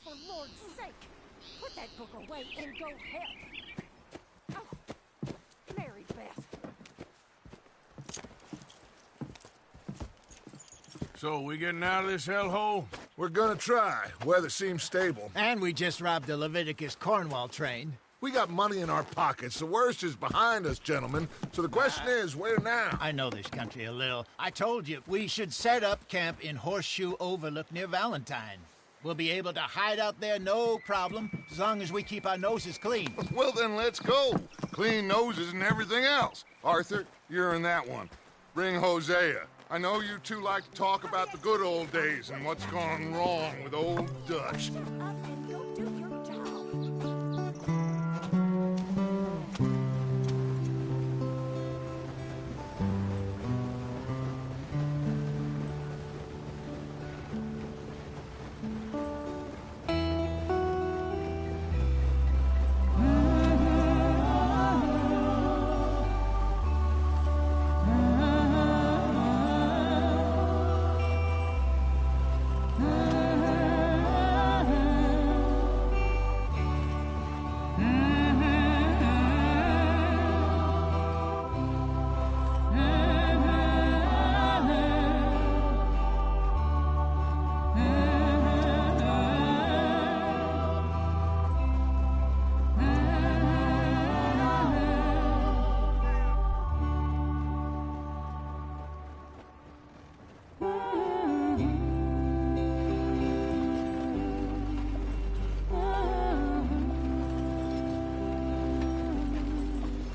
for Lord's sake! Put that book away and go help! Oh, Mary Beth. So, we getting out of this hellhole? We're gonna try. Weather seems stable. And we just robbed the Leviticus Cornwall train. We got money in our pockets. The worst is behind us, gentlemen. So the question is, where now? I know this country a little. I told you, we should set up camp in Horseshoe Overlook near Valentine. We'll be able to hide out there, no problem, as long as we keep our noses clean. Well, then let's go. Clean noses and everything else. Arthur, you're in that one. Bring Hosea. I know you two like to talk about the good old days and what's gone wrong with old Dutch. Shut up and go do your job.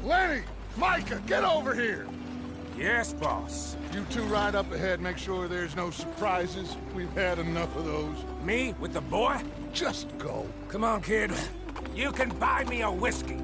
Lenny! Micah, get over here! Yes, boss. You two ride up ahead, make sure there's no surprises. We've had enough of those. Me with the boy? Just go. Come on, kid. You can buy me a whiskey.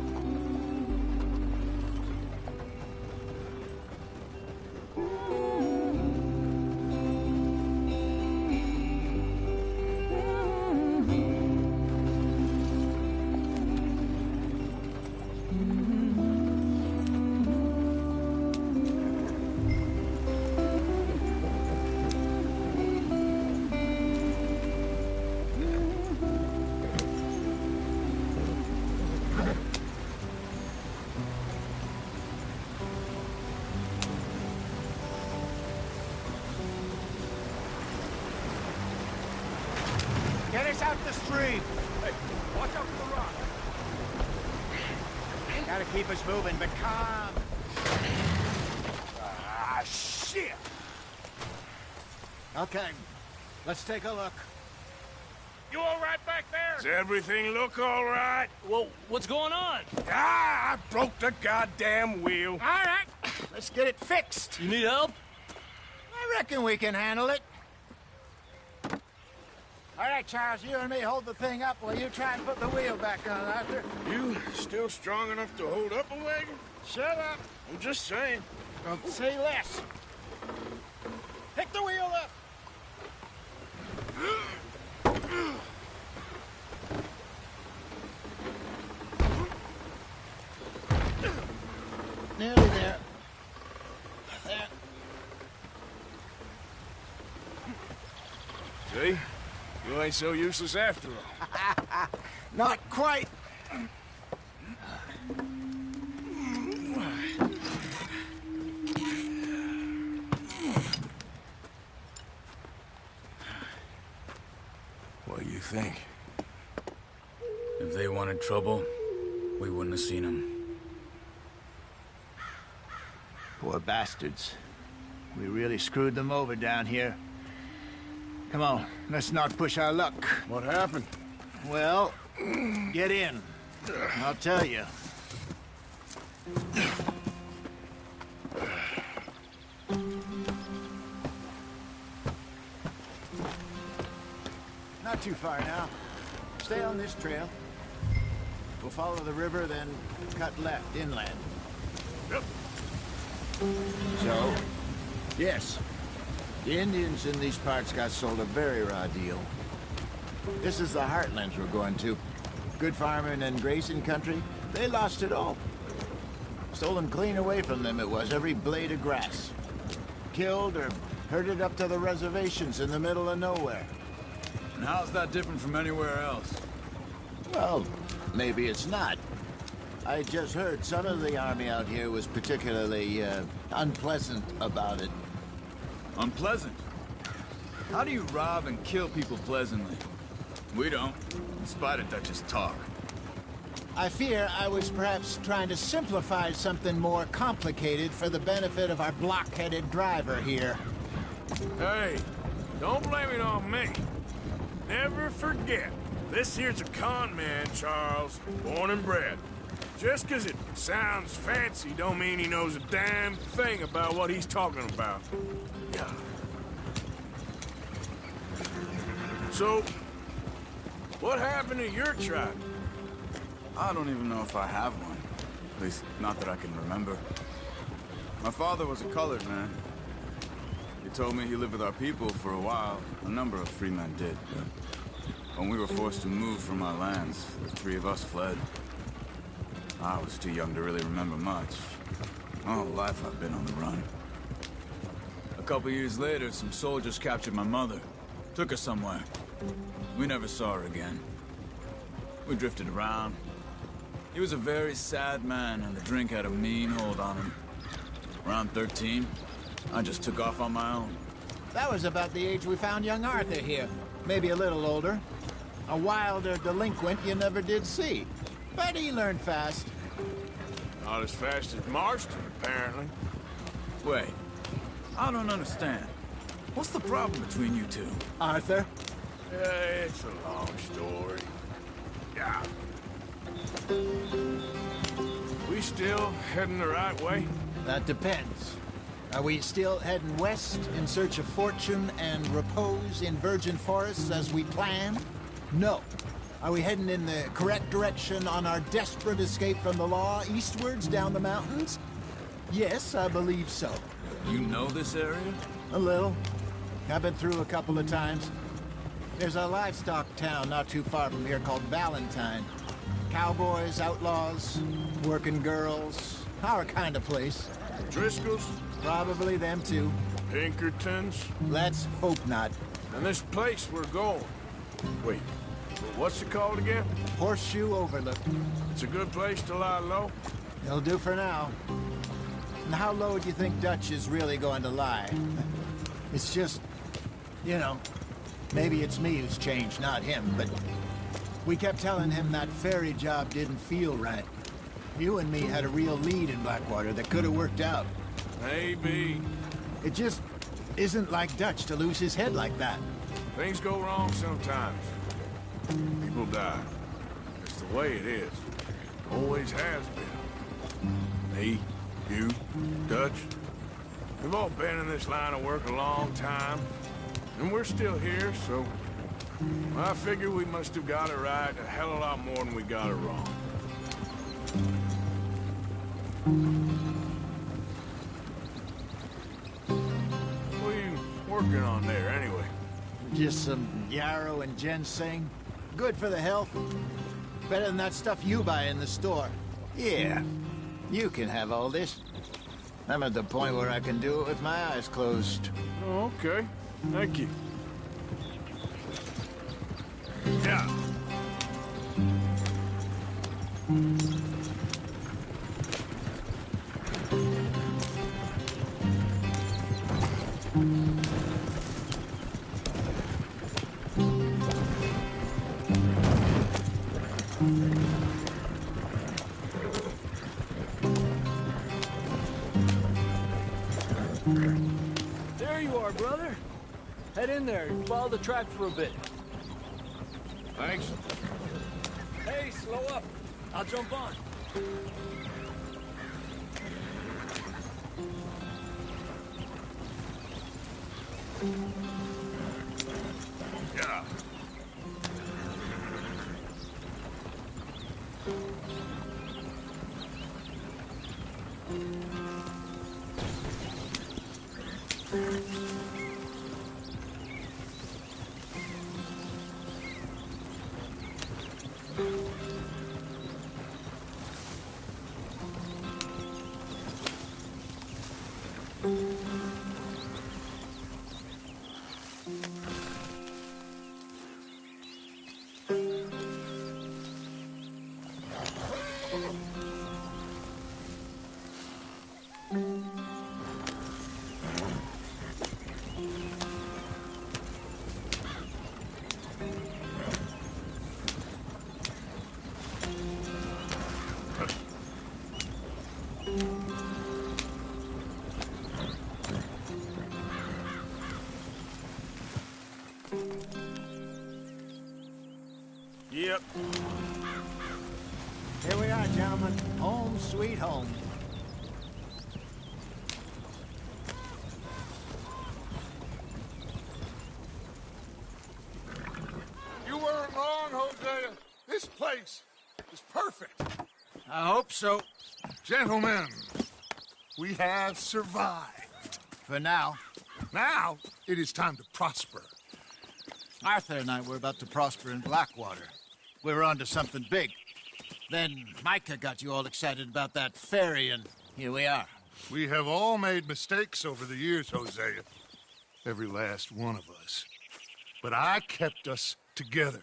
Get us out the stream. Hey, watch out for the rock. Gotta keep us moving, but calm. Ah, shit! Okay, let's take a look. You all right back there? Does everything look all right? Well, what's going on? Ah, I broke the goddamn wheel. All right, let's get it fixed. You need help? I reckon we can handle it. All right, Charles, you and me hold the thing up while you try and put the wheel back on, Arthur. You still strong enough to hold up a wagon? Shut up. I'm just saying. Don't say less. Pick the wheel up. Nearly there. There. See? You ain't so useless after all. Not quite. What do you think? If they wanted trouble, we wouldn't have seen them. Poor bastards. We really screwed them over down here. Come on, let's not push our luck. What happened? Well, get in. I'll tell you. Not too far now. Stay on this trail. We'll follow the river, then cut left inland. Yep. So, yes, the Indians in these parts got sold a very raw deal. This is the heartlands we're going to. Good farming and grazing country, they lost it all. Stolen clean away from them it was, every blade of grass. Killed or herded up to the reservations in the middle of nowhere. And how's that different from anywhere else? Well, maybe it's not. I just heard some of the army out here was particularly, unpleasant about it. Unpleasant? How do you rob and kill people pleasantly? We don't, in spite of Dutch's talk. I fear I was perhaps trying to simplify something more complicated for the benefit of our block-headed driver here. Hey, don't blame it on me. Never forget, this here's a con man, Charles, born and bred. Just 'cause it sounds fancy don't mean he knows a damn thing about what he's talking about. Yeah. So, what happened to your tribe? I don't even know if I have one. At least, not that I can remember. My father was a colored man. He told me he lived with our people for a while. A number of free men did. When we were forced to move from our lands, the three of us fled. I was too young to really remember much. My whole life I've been on the run. A couple years later, some soldiers captured my mother. Took her somewhere. We never saw her again. We drifted around. He was a very sad man, and the drink had a mean hold on him. Around 13, I just took off on my own. That was about the age we found young Arthur here. Maybe a little older. A wilder delinquent you never did see. But he learned fast. Not as fast as Marston, apparently. Wait, I don't understand. What's the problem between you two? Arthur? It's a long story. Yeah. We still heading the right way? That depends. Are we still heading west in search of fortune and repose in virgin forests as we planned? No. Are we heading in the correct direction on our desperate escape from the law eastwards down the mountains? Yes, I believe so. You know this area? A little. I've been through a couple of times. There's a livestock town not too far from here called Valentine. Cowboys, outlaws, working girls, our kind of place. Driscoll's? Probably them too. Pinkertons? Let's hope not. And this place we're going. Wait, what's it called again? Horseshoe Overlook. It's a good place to lie low? It'll do for now. And how low do you think Dutch is really going to lie? It's just, you know, maybe it's me who's changed, not him, but we kept telling him that ferry job didn't feel right. You and me had a real lead in Blackwater that could have worked out. Maybe. It just isn't like Dutch to lose his head like that. Things go wrong sometimes. People die. It's the way it is. Always has been. Me, you, Dutch. We've all been in this line of work a long time. And we're still here, so... I figure we must have got it right a hell of a lot more than we got it wrong. What are you working on there, anyway? Just some yarrow and ginseng. Good for the health. Better than that stuff you buy in the store. Yeah, you can have all this. I'm at the point where I can do it with my eyes closed. Oh, okay. Thank you. Yeah. There you are, brother. Head in there and follow the track for a bit. Thanks. Hey, slow up. I'll jump on. Yeah. Yep. Here we are, gentlemen. Home sweet home. You weren't wrong, Hosea. This place is perfect. I hope so. Gentlemen, we have survived. For now. Now, it is time to prosper. Arthur and I were about to prosper in Blackwater. We were onto something big. Then Micah got you all excited about that ferry, and here we are. We have all made mistakes over the years, Hosea. Every last one of us. But I kept us together.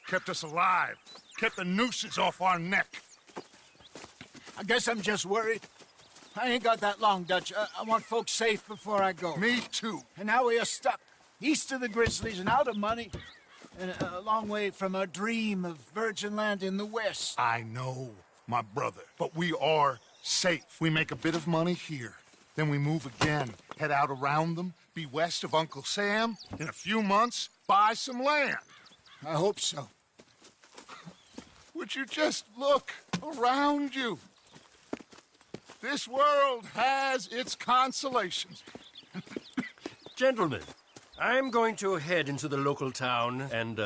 Kept us alive. Kept the nooses off our neck. I guess I'm just worried. I ain't got that long, Dutch. I want folks safe before I go. Me too. And now we are stuck. East of the Grizzlies and out of money. And a long way from our dream of virgin land in the west. I know, my brother. But we are safe. We make a bit of money here. Then we move again. Head out around them. Be west of Uncle Sam. In a few months, buy some land. I hope so. Would you just look around you? This world has its consolations. Gentlemen, I'm going to head into the local town and,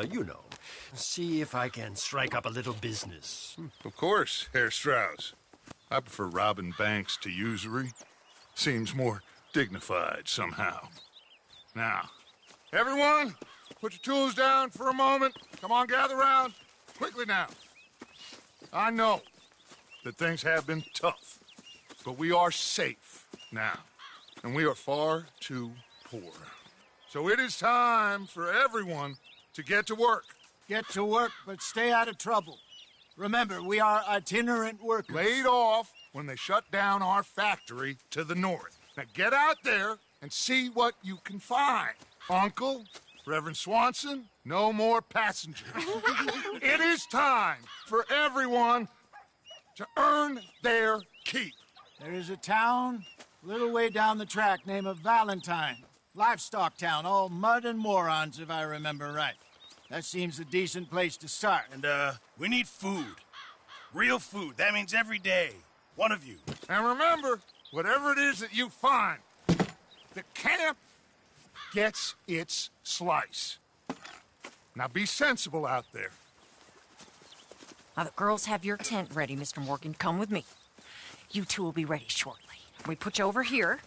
see if I can strike up a little business. Of course, Herr Strauss. I prefer robbing banks to usury. Seems more dignified somehow. Now, everyone, put your tools down for a moment. Come on, gather round. Quickly now. I know that things have been tough, but we are safe now, and we are far too poor. So it is time for everyone to get to work. Get to work, but stay out of trouble. Remember, we are itinerant workers. Laid off when they shut down our factory to the north. Now get out there and see what you can find. Uncle, Reverend Swanson, no more passengers. It is time for everyone to earn their keep. There is a town a little way down the track named Valentine. Livestock town, all mud and morons, if I remember right. That seems a decent place to start. And, we need food. Real food. That means every day. One of you. And remember, whatever it is that you find, the camp gets its slice. Now be sensible out there. Now the girls have your tent ready, Mr. Morgan. Come with me. You two will be ready shortly. We put you over here.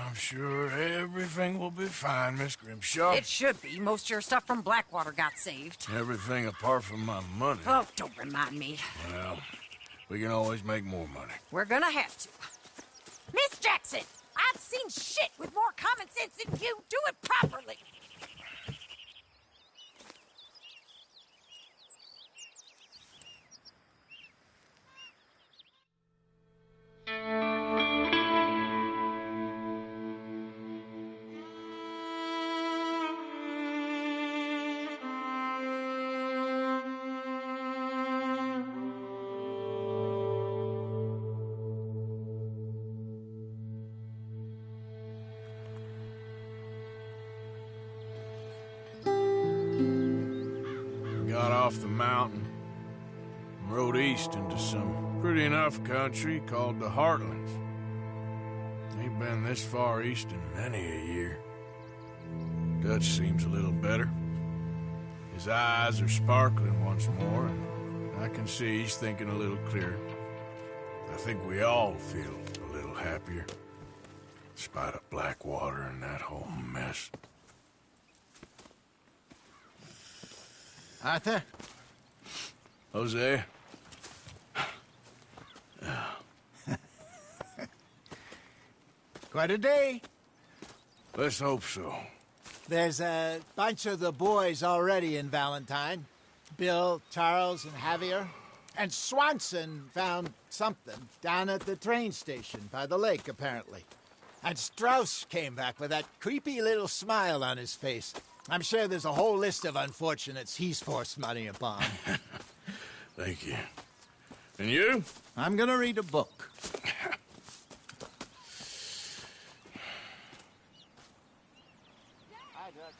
I'm sure everything will be fine, Miss Grimshaw. It should be. Most of your stuff from Blackwater got saved. Everything apart from my money. Oh, don't remind me. Well, we can always make more money. We're gonna have to. Miss Jackson, I've seen shit with more common sense than you. Do it properly. Got off the mountain and rode east into some pretty enough country called the Heartlands. Ain't been this far east in many a year. Dutch seems a little better. His eyes are sparkling once more, and I can see he's thinking a little clearer. I think we all feel a little happier, despite of Blackwater and that whole mess. Arthur? Jose? Quite a day. Let's hope so. There's a bunch of the boys already in Valentine. Bill, Charles, and Javier. And Swanson found something down at the train station by the lake, apparently. And Strauss came back with that creepy little smile on his face. I'm sure there's a whole list of unfortunates he's forced money upon. Thank you. And you? I'm gonna read a book. Hi, Dutch.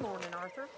Morning, Arthur.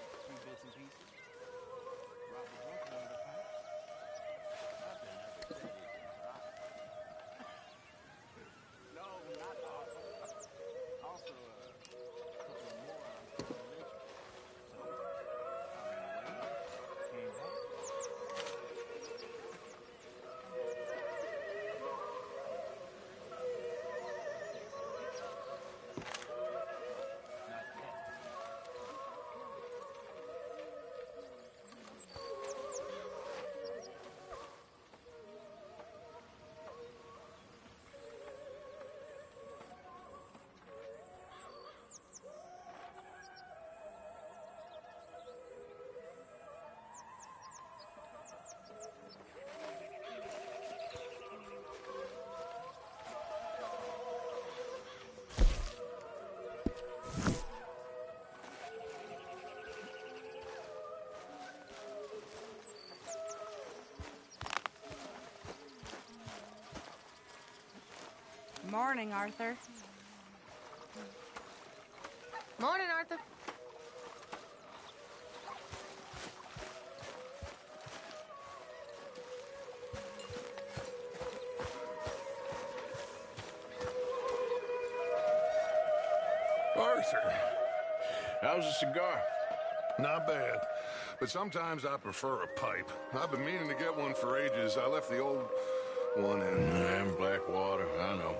Morning, Arthur. Morning, Arthur. Arthur, How's a cigar? not bad. But sometimes I prefer a pipe. I've been meaning to get one for ages. I left the old one in Blackwater, I know.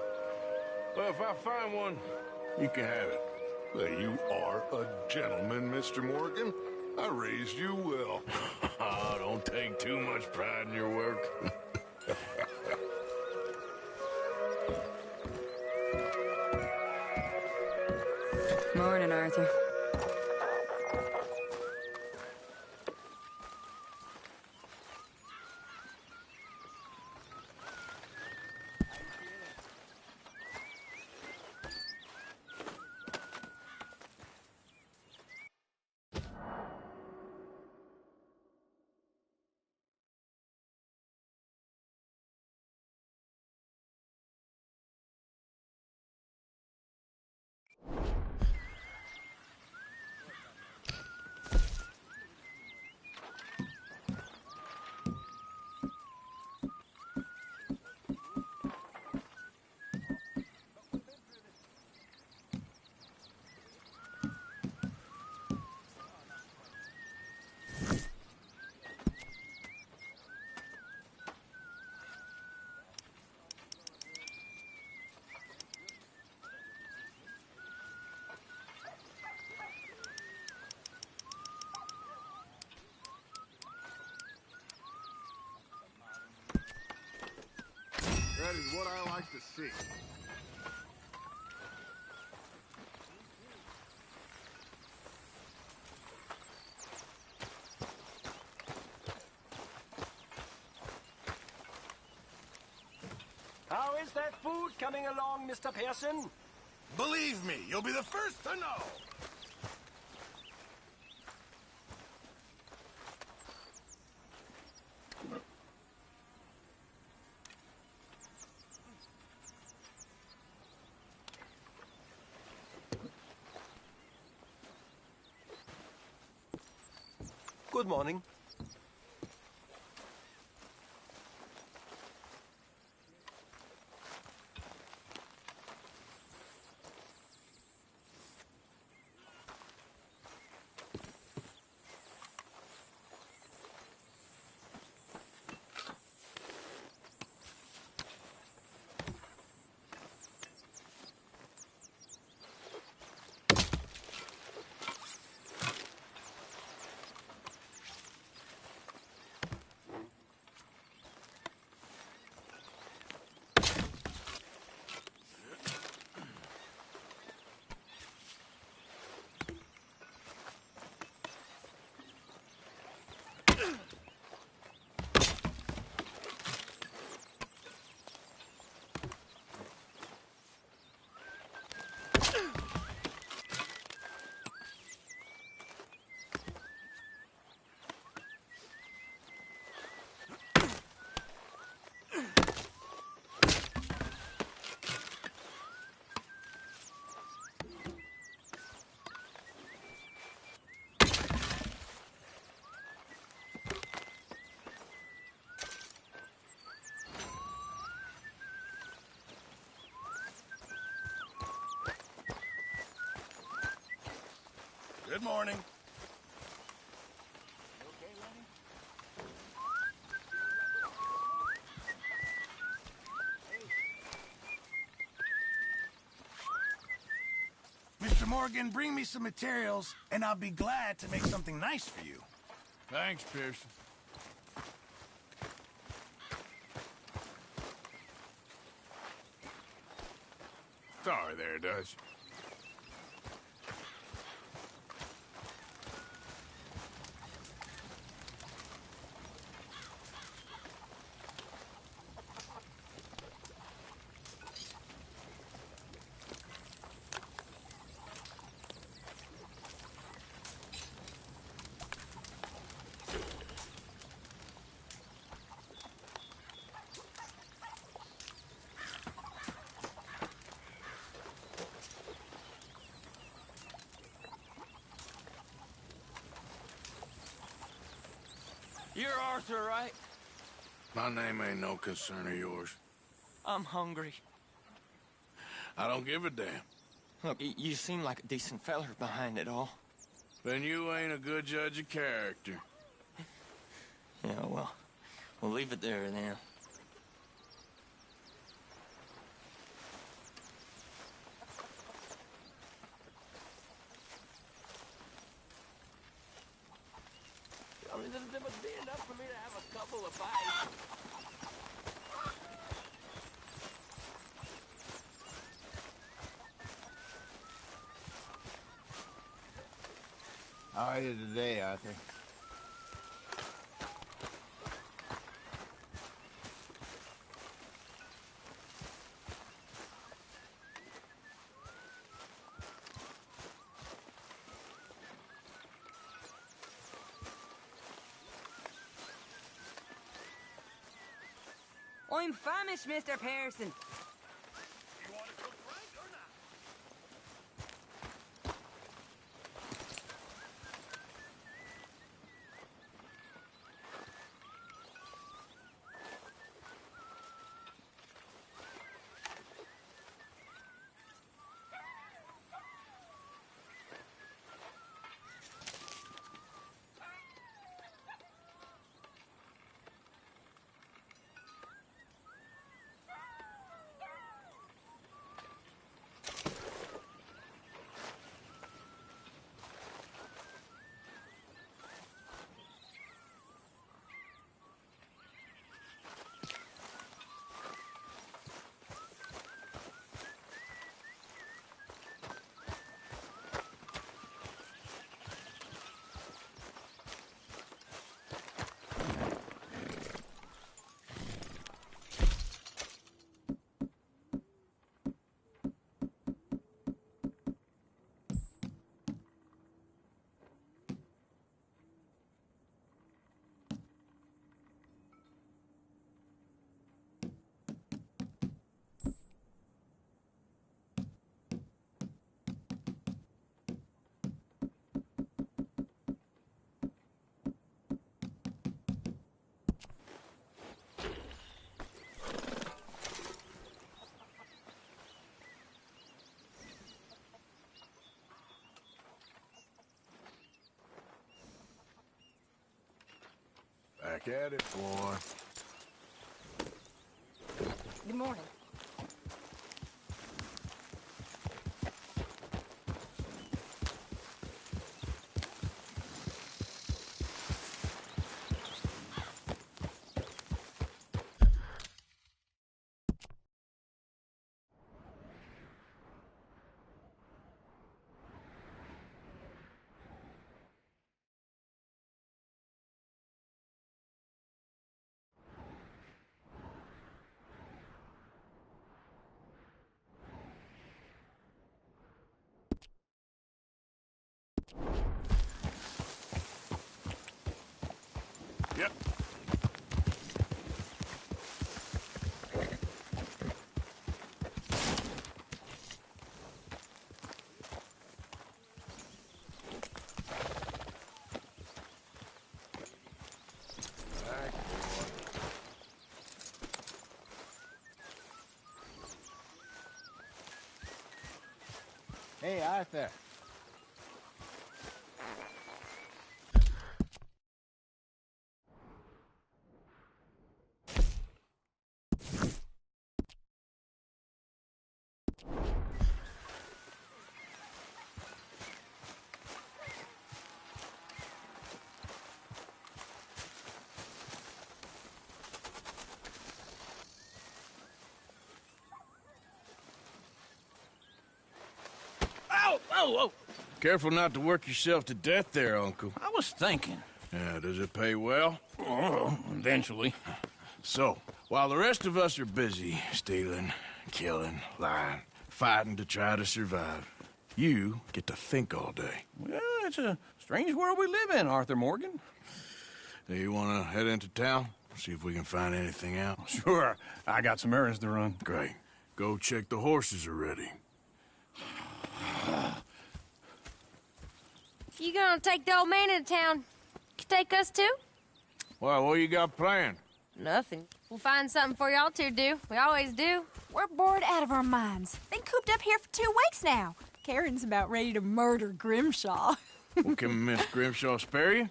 Well, if I find one, you can have it. Well, you are a gentleman, Mr. Morgan. I raised you well. Oh, don't take too much pride in your work. Morning, Arthur. That is what I like to see. How is that food coming along, Mr. Pearson? Believe me, you'll be the first to know. Good morning. Good morning. Mr. Morgan, bring me some materials, and I'll be glad to make something nice for you. Thanks, Pearson. Sorry there, Dutch. You're Arthur, right? My name ain't no concern of yours. I'm hungry. I don't give a damn. Look, you seem like a decent feller behind it all. Then you ain't a good judge of character. Yeah, well, we'll leave it there then. I mean, there must be enough for me to have a couple of bites. How are you today, Arthur? I'm famished, Mr. Pearson. Back at it, boy. Good morning. Yep. Back, boy. Hey, Arthur. Ow! Oh, oh! Careful not to work yourself to death there, Uncle. I was thinking. Yeah, does it pay well? Oh, eventually. So, while the rest of us are busy stealing, killing, lying, fighting to try to survive, you get to think all day. Well, it's a strange world we live in, Arthur Morgan. Do you want to head into town? See if we can find anything out? Sure. I got some errands to run. Great. Go check the horses are ready. You gonna take the old man into town? Take us too? Well, what you got planned? Nothing. We'll find something for y'all to do. We always do. We're bored out of our minds. Been cooped up here for 2 weeks now. Karen's about ready to murder Grimshaw. Well, can Miss Grimshaw spare you?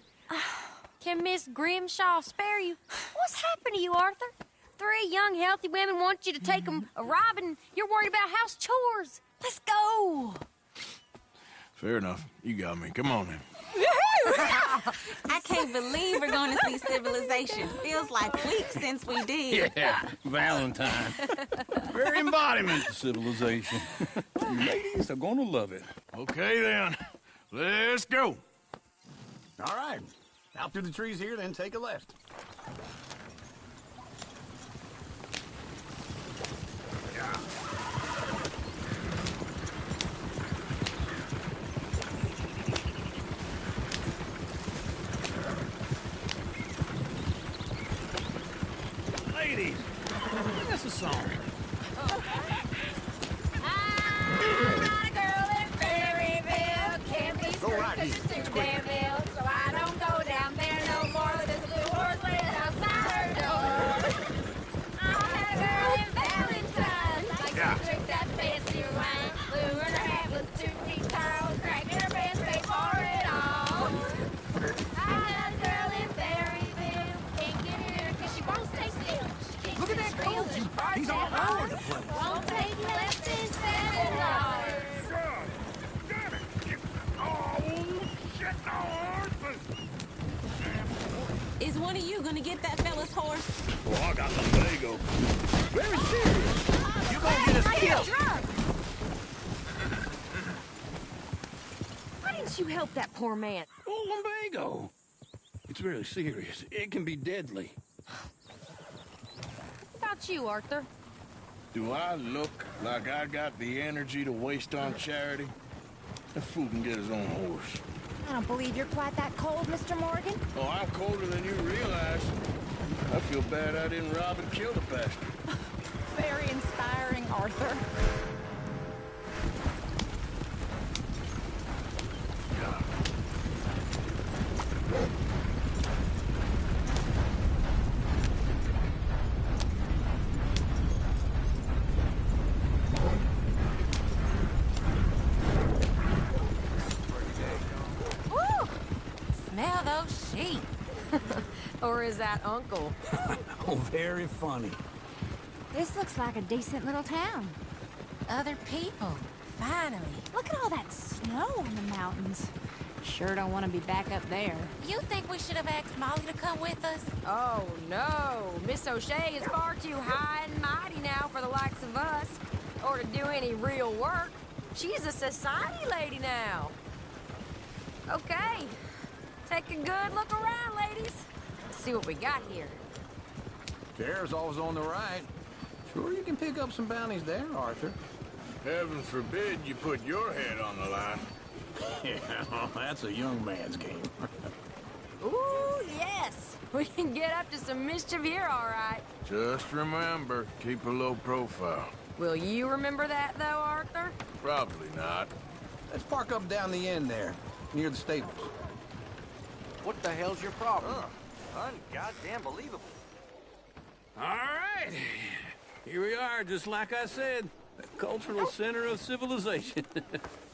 Can Miss Grimshaw spare you? What's happened to you, Arthur? 3 young, healthy women want you to take them a robbing. You're worried about house chores. Let's go. Fair enough. You got me. Come on then. I can't believe we're going to see civilization. Feels like weeks since we did. Yeah, Valentine. Very embodiment of civilization. You ladies are gonna love it. Okay then. Let's go. All right. Out through the trees here, then take a left. Ladies, sing us a song. I'm not a girl in Prairieville. Can't be Go right here. screwed 'cause she's too damn ill. So I don't go down there no more. There's a blue horse laying outside her door. I had a girl in Valentine's. Like to drink that fancy wine. Blue in her hat was 2 feet tall. Cracking her pants, paid for it all. I had a girl in Berryville. Can't get her 'cause she won't stay still. She keeps Look at that screaming, coach. barks He's all and over hollers. the place. Won't take less than $7. Is one of you going to get that fella's horse? Oh, I got lumbago. Very serious. You gonna get us killed. Why didn't you help that poor man? Oh, lumbago. It's very serious. It can be deadly. What about you, Arthur? Do I look like I got the energy to waste on charity? That fool can get his own horse. I don't believe you're quite that cold, Mr. Morgan. Oh, I'm colder than you realize. I feel bad I didn't rob and kill the bastard. Very inspiring, Arthur. Woo! Smell those sheep. Or is that Uncle? Oh, very funny. This looks like a decent little town. Other people. Finally. Look at all that snow on the mountains. Sure don't want to be back up there. You think we should have asked Molly to come with us? Oh, no. Miss O'Shea is far too high and mighty now for the likes of us. Or to do any real work. She's a society lady now. Okay. Take a good look around, ladies. Let's see what we got here. Chair's always on the right. Sure you can pick up some bounties there, Arthur. Heaven forbid you put your head on the line. Yeah, that's a young man's game. Ooh, yes. We can get up to some mischief here, all right. Just remember, keep a low profile. Will you remember that, though, Arthur? Probably not. Let's park up down the end there, near the stables. What the hell's your problem? Ungoddamn believable. All right. Here we are, just like I said. The cultural center of civilization.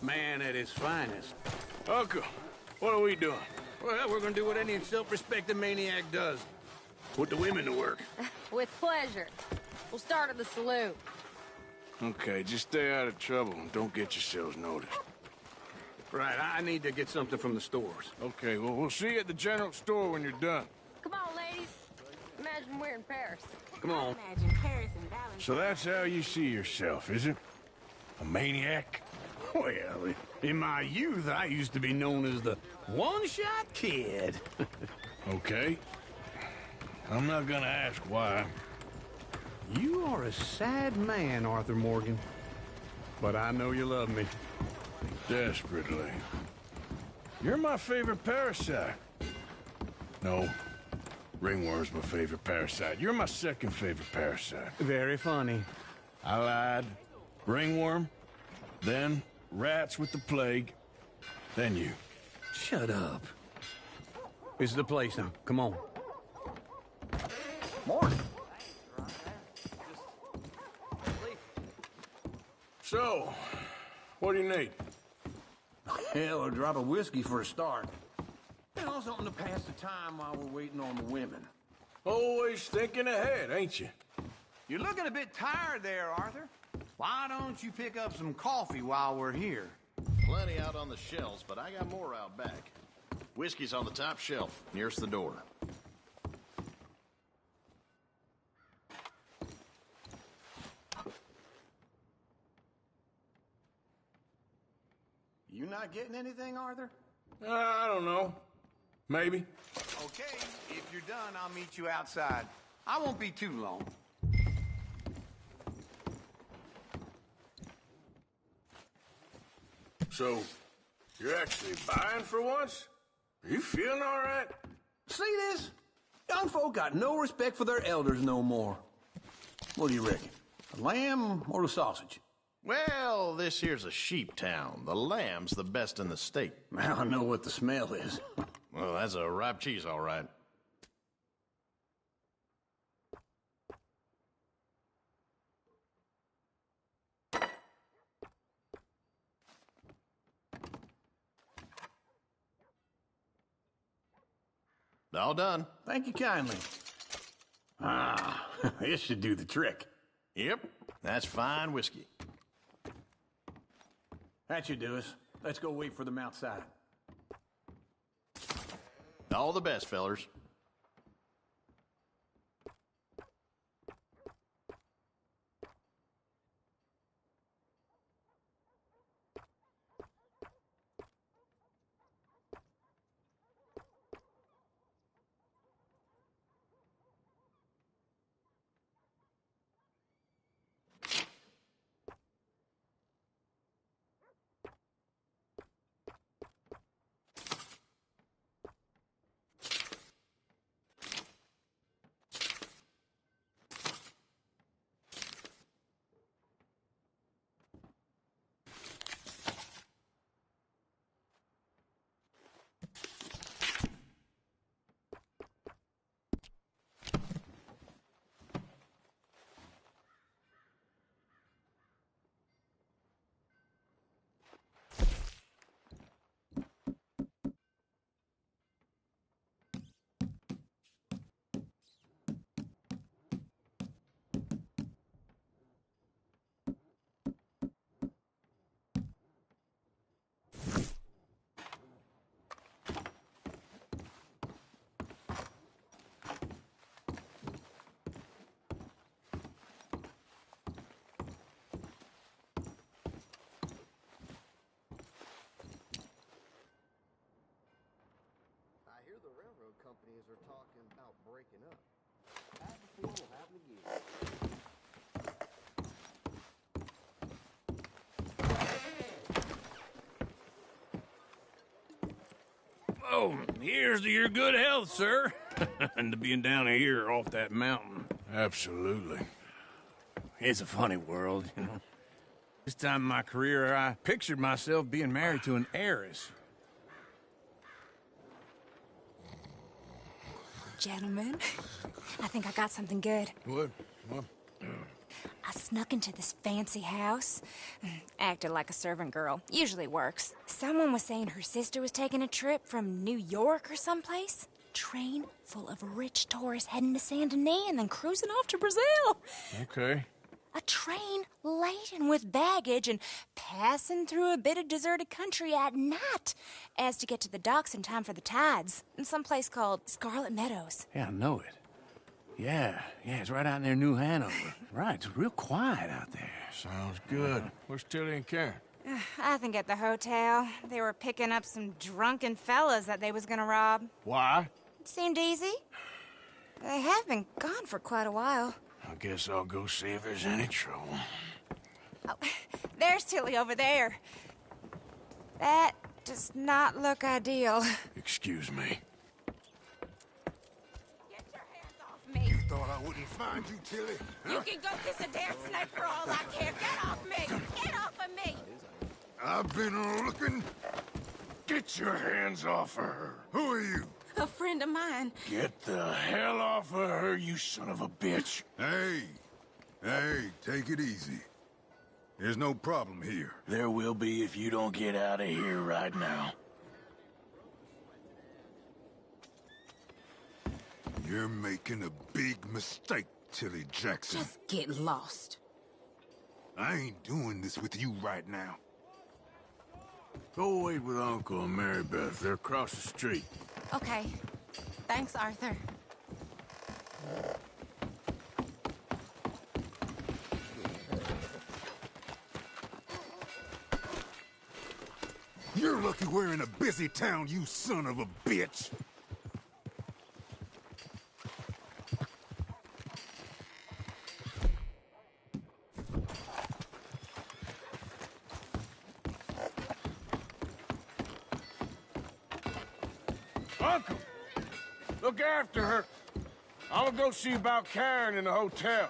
Man at his finest. Uncle, What are we doing? Well, we're gonna do what any self-respecting maniac does. Put the women to work. With pleasure. We'll start at the saloon. Okay, just stay out of trouble and don't get yourselves noticed. Right, I need to get something from the stores. Okay, well, we'll see you at the general store when you're done. Come on, ladies. Imagine we're in Paris. Come on. Imagine Paris and Valentine. So that's how you see yourself, is it? A maniac? Well, in my youth, I used to be known as the one-shot kid. Okay. I'm not gonna ask why. You are a sad man, Arthur Morgan. But I know you love me. Desperately. You're my favorite parasite. No. Ringworm's my favorite parasite. You're my second favorite parasite. Very funny. I lied. Ringworm, then rats with the plague, then you. Shut up. This is the place now. Come on. Morning. So, what do you need? Hell, a drop of whiskey for a start. You know, something to pass the time while we're waiting on the women. Always thinking ahead, ain't you? You're looking a bit tired there, Arthur. Why don't you pick up some coffee while we're here? Plenty out on the shelves, but I got more out back. Whiskey's on the top shelf, nearest the door. You not getting anything, Arthur? I don't know. Maybe. Okay, if you're done, I'll meet you outside. I won't be too long. So, you're actually buying for once? Are you feeling all right? See this? Young folk got no respect for their elders no more. What do you reckon? The lamb or the sausage? Well, this here's a sheep town. The lamb's the best in the state. Now I know what the smell is. Well, that's a ripe cheese, all right. All done. Thank you kindly. Ah, this should do the trick. Yep, that's fine whiskey. That should do us. Let's go wait for them outside. All the best, fellers. I hear the railroad companies are talking about breaking up. Had the feel will happen again. Oh, here's to your good health, sir. And to being down here off that mountain. Absolutely. It's a funny world, you know. This time in my career, I pictured myself being married to an heiress. Gentlemen, I think I got something good. What? What? I snuck into this fancy house. Acted like a servant girl. Usually works. Someone was saying her sister was taking a trip from New York or someplace. Train full of rich tourists heading to Saint Denis and then cruising off to Brazil. Okay. A train laden with baggage and passing through a bit of deserted country at night as to get to the docks in time for the tides in some place called Scarlet Meadows. Yeah, I know it. Yeah, it's right out near New Hanover. Right, it's real quiet out there. Sounds good. Where's Tilly and Karen? I think at the hotel. They were picking up some drunken fellas that they was gonna rob. Why? It seemed easy. They have been gone for quite a while. I guess I'll go see if there's any trouble. Oh, there's Tilly over there. That does not look ideal. Excuse me. Get your hands off me. Thought I wouldn't find you, Tilly. You can go kiss a damn snake for all I care. Get off me! Get off of me! I've been looking. Get your hands off of her. Who are you? A friend of mine. Get the hell off of her, you son of a bitch. Hey, take it easy. There's no problem here. There will be if you don't get out of here right now. You're making a big mistake, Tilly Jackson. Just get lost. I ain't doing this with you right now. Go wait with Uncle and Mary Beth. They're across the street. Okay. Thanks, Arthur. You're lucky we're in a busy town, you son of a bitch. Uncle! Look after her. I'm gonna go see about Karen in the hotel.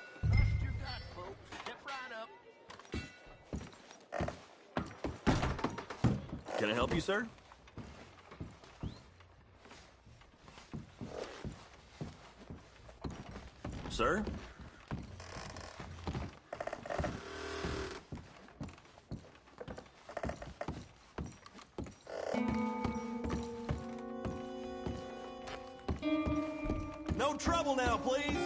Can I help you, sir? Sir? No trouble now, please.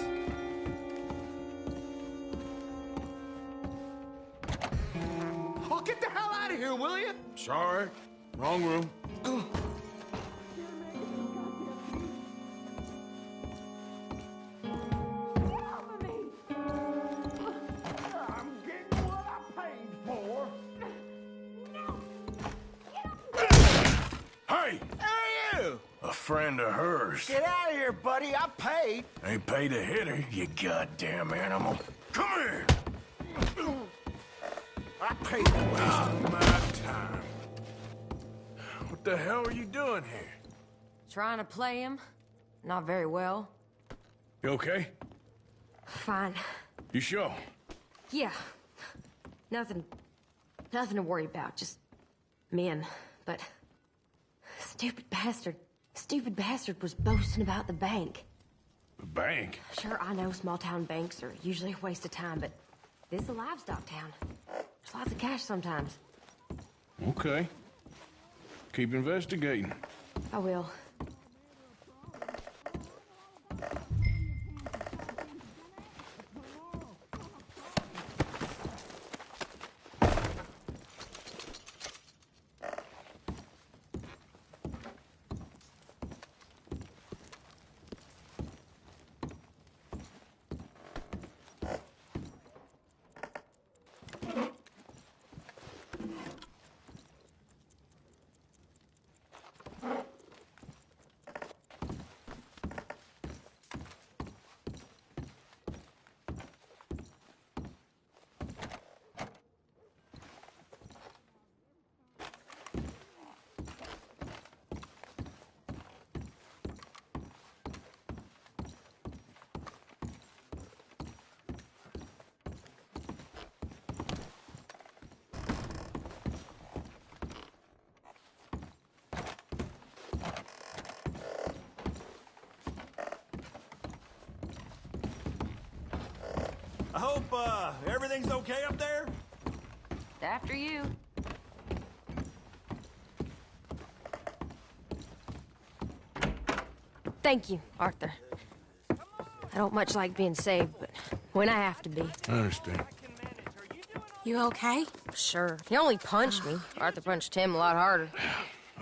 Oh, get the hell out of here, will you? Sorry. Wrong room. I'm getting what I paid for. Hey! Who are you? A friend of hers. Get out of here, buddy. I paid. Ain't paid to hit her, you goddamn animal. Come here! I paid for Wasting my time. What the hell are you doing here? Trying to play him. Not very well. You okay? Fine. You sure? Yeah. Nothing to worry about. Just men. But stupid bastard was boasting about the bank. The bank? Sure, I know small town banks are usually a waste of time, but this is a livestock town. There's lots of cash sometimes. Okay. Keep investigating. I will. hope, everything's okay up there? After you. Thank you, Arthur. I don't much like being saved, but when I have to be. I understand. You okay? Sure. He only punched me. Arthur punched him a lot harder.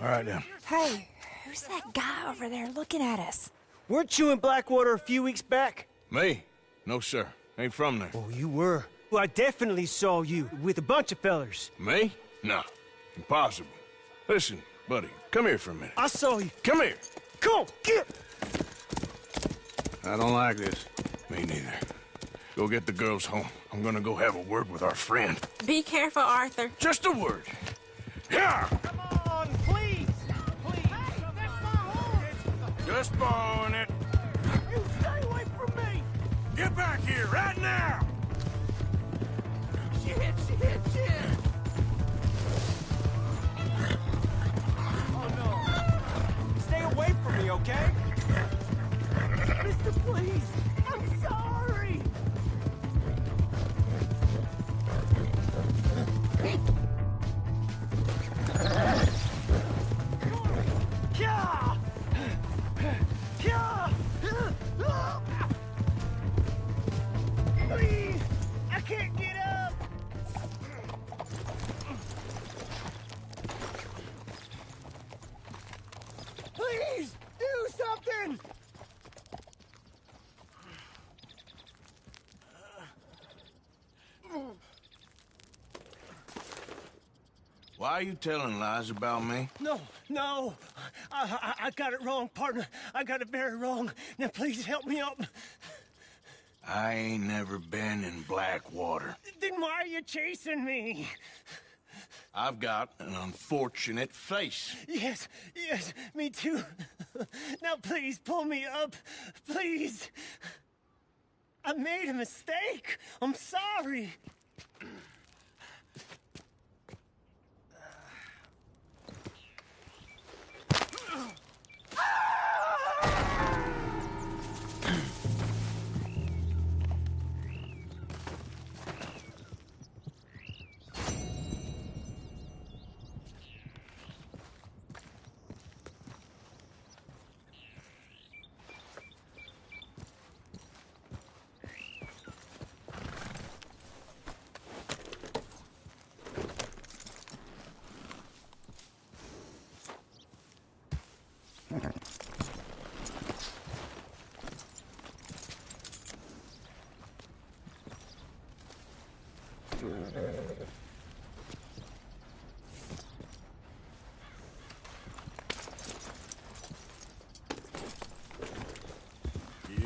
All right, then. Hey, who's that guy over there looking at us? Weren't you in Blackwater a few weeks back? Me? No, sir. Ain't from there. Oh, you were. Well, I definitely saw you with a bunch of fellers. Me? No. Impossible. Listen, buddy, come here for a minute. I saw you. Come here. Come on, get! I don't like this. Me neither. Go get the girls home. I'm gonna go have a word with our friend. Be careful, Arthur. Just a word. Yeah! Come on, please! Please! Hey, that's my horse! Just borrowing it. You stay away from me! Get back here, right now! Shit! Oh, no. Stay away from me, okay? Mister, please! I'm sorry! Please! I can't get up! Please! Do something! Why are you telling lies about me? No. I got it wrong, partner. I got it very wrong. Now, please help me up. I ain't never been in Blackwater. Then why are you chasing me? I've got an unfortunate face. Yes, me too. Now, please, pull me up. Please. I made a mistake. I'm sorry.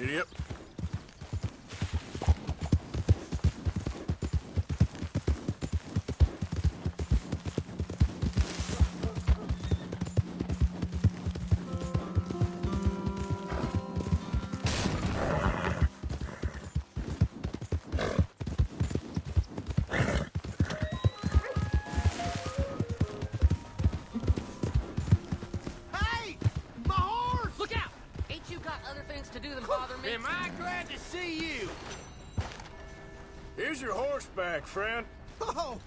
Yep. Am I glad to see you? Here's your horseback, friend. Oh,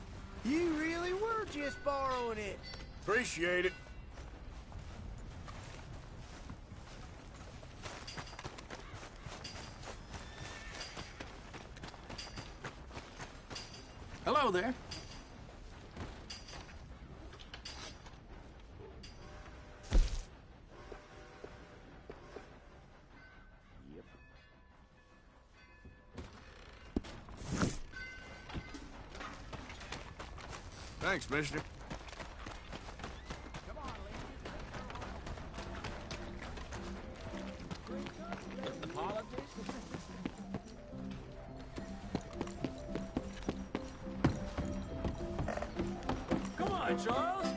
you really were just borrowing it. Appreciate it. Hello there. Thanks, mister. Come on, Charles.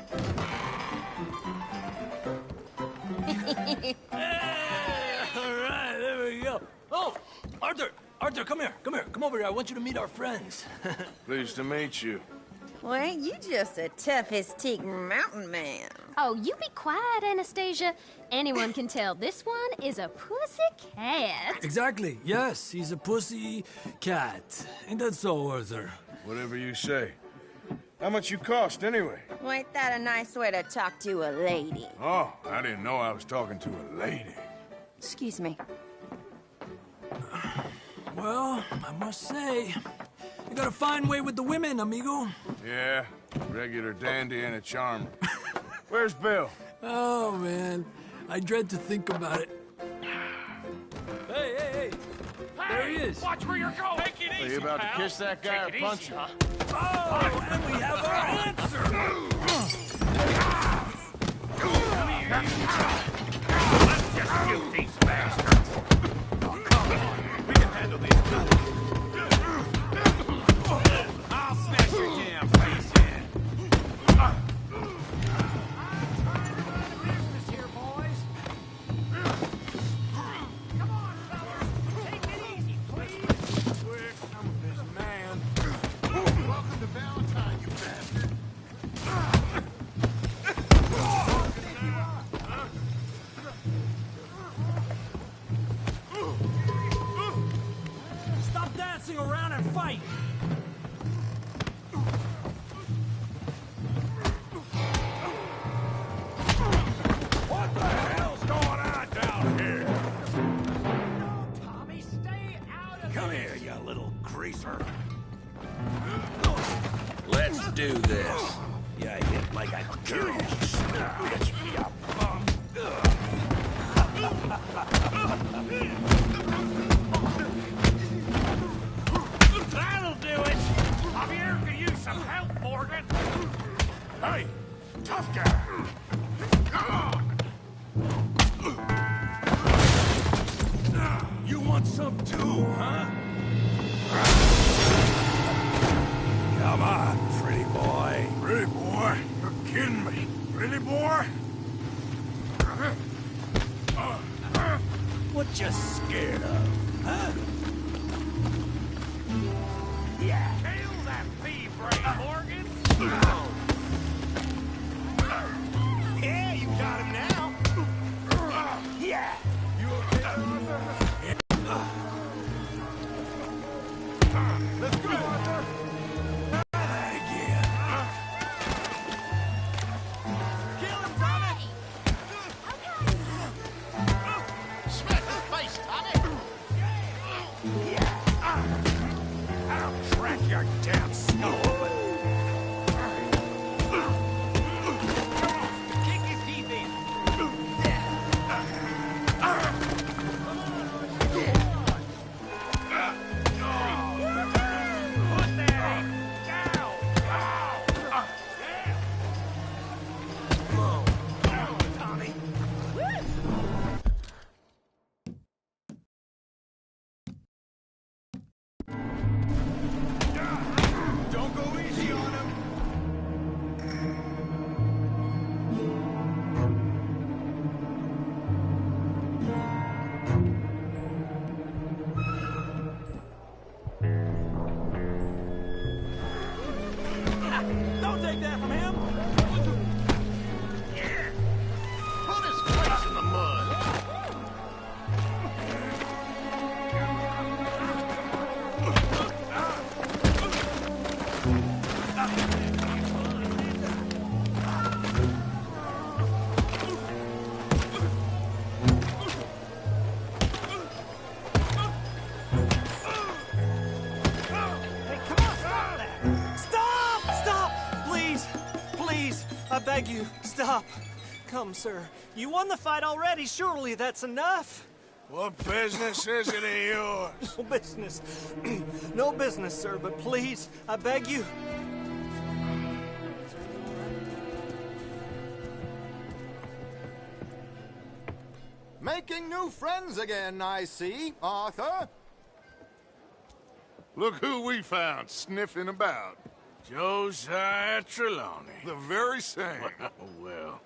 All right, there we go. Oh, Arthur, come here. Come over here. I want you to meet our friends. Pleased to meet you. Well, ain't you just a toughest teak mountain man? Oh, you be quiet, Anastasia. Anyone can tell this one is a pussy cat. Exactly. Yes, he's a pussy cat. Ain't that so, Arthur? Whatever you say. How much you cost, anyway? Well, ain't that a nice way to talk to a lady? Oh, I didn't know I was talking to a lady. Excuse me. Well, I must say, you got a fine way with the women, amigo. Yeah, regular dandy and a charmer. Where's Bill? Oh, man. I dread to think about it. Hey! There he is. Watch where you're going. Take it easy, Are you about pal. to kiss that guy Take or it punch easy, him? huh? Oh, and we have our answer. Come here, you. Let's just shoot these bastards. Oh, come on. We can handle these. I'll smash your damn face in. Business here, boys. Come on, fellas. Take it easy, please. Quick, I'm this man. Welcome to Valentine, you bastard. Stop dancing around and fight. What the hell's going on down here? No, Tommy, stay out of Come this. here, you little greaser. Let's do this. You hit like a girl, bitch. You bum. That'll do it. Javier could use some help, Morgan. Hey, tough guy. You want some too, huh? Come on, pretty boy. Pretty boy? You're kidding me. Pretty boy? What you scared of, huh? Yeah. Kill that pea brain, Morgan. Yeah, you got him now. Yeah. You okay, Arthur? Let's go, Arthur. Kill him, Tommy. Smack his face, Tommy. I'll crack your damn skull open. Kick his teeth in. Put that down. Tommy. Don't go easy on him. Don't take that from him. Put his face in the mud. Hey, come on, stop that! Stop! Stop! Please! Please! I beg you, stop! Come, sir. You won the fight already. Surely that's enough. What business is it of yours? No business. No business, sir, but please, I beg you. Making new friends again, I see, Arthur. Look who we found sniffing about. Josiah Trelawney. The very same. Well,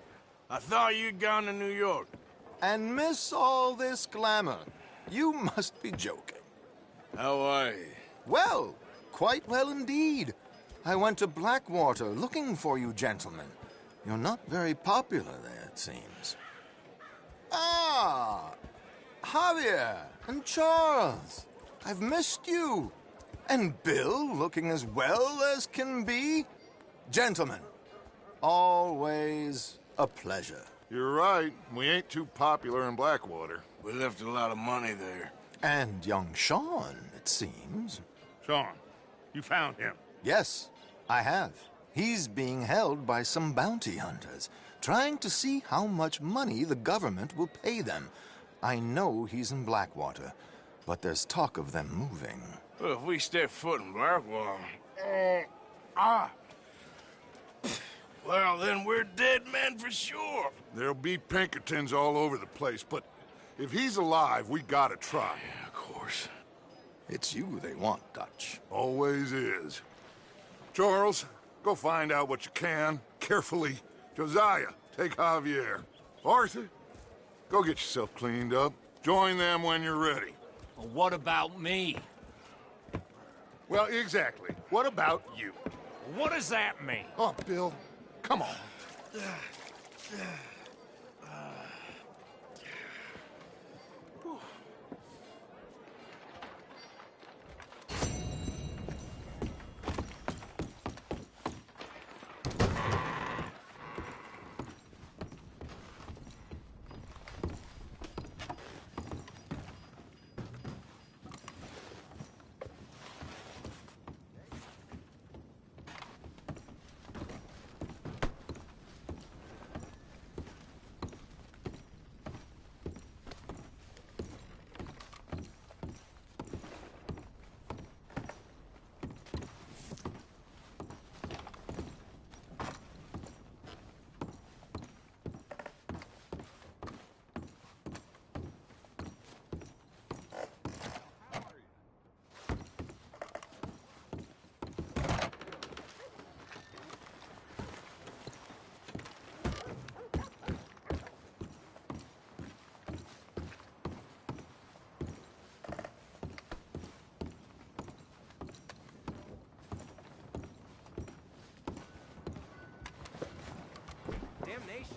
I thought you'd gone to New York. And miss all this glamour. You must be joking. How are you? Well, quite well indeed. I went to Blackwater looking for you gentlemen. You're not very popular there, it seems. Ah! Javier and Charles. I've missed you. And Bill looking as well as can be. Gentlemen, always a pleasure. You're right. We ain't too popular in Blackwater. We left a lot of money there. And young Sean, it seems. Sean, you found him? Yes, I have. He's being held by some bounty hunters, trying to see how much money the government will pay them. I know he's in Blackwater, but there's talk of them moving. Well, if we step foot in Blackwater... Well, then we're dead men for sure. There'll be Pinkertons all over the place, but if he's alive, we gotta try. Yeah, of course. It's you they want, Dutch. Always is. Charles, go find out what you can, carefully. Josiah, take Javier. Arthur, go get yourself cleaned up. Join them when you're ready. Well, what about me? Well, exactly. What about you? What does that mean? Oh, Bill, come on. Damnation.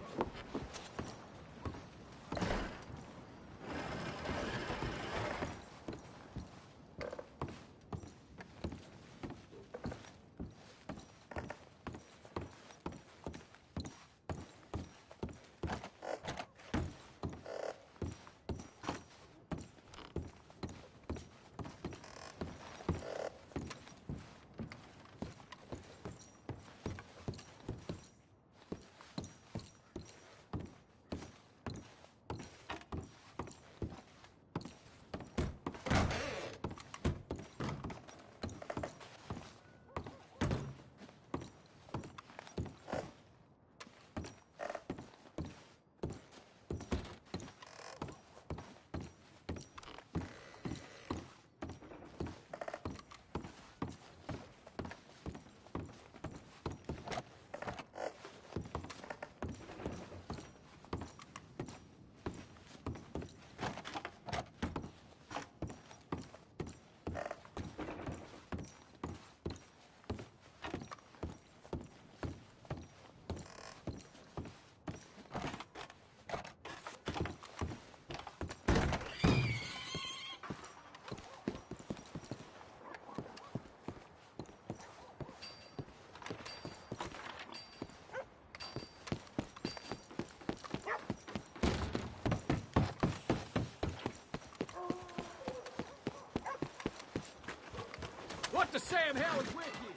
What the Sam hell is with you?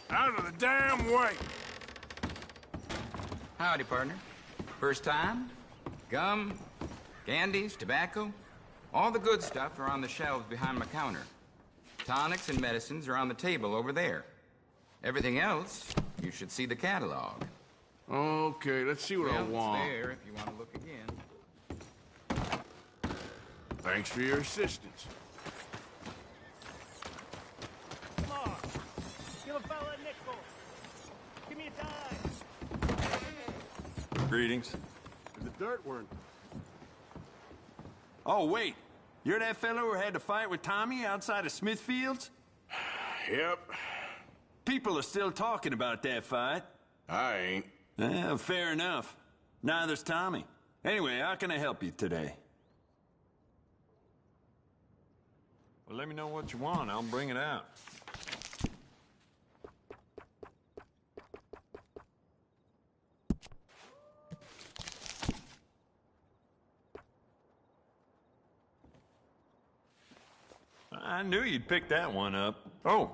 Out of the damn way! Howdy, partner. First time? Gum, candies, tobacco? All the good stuff are on the shelves behind my counter. Tonics and medicines are on the table over there. Everything else, you should see the catalog. Okay, let's see what I want. It's there if you want to look again. Thanks for your assistance. Come on. Give a fella a nickel. Give me a dime. Greetings. The dirt weren't. Oh, wait. You're that fellow who had to fight with Tommy outside of Smithfield's? Yep. People are still talking about that fight. I ain't. Fair enough. Neither's Tommy. Anyway, how can I help you today? Well, let me know what you want. I'll bring it out. I knew you'd pick that one up. Oh.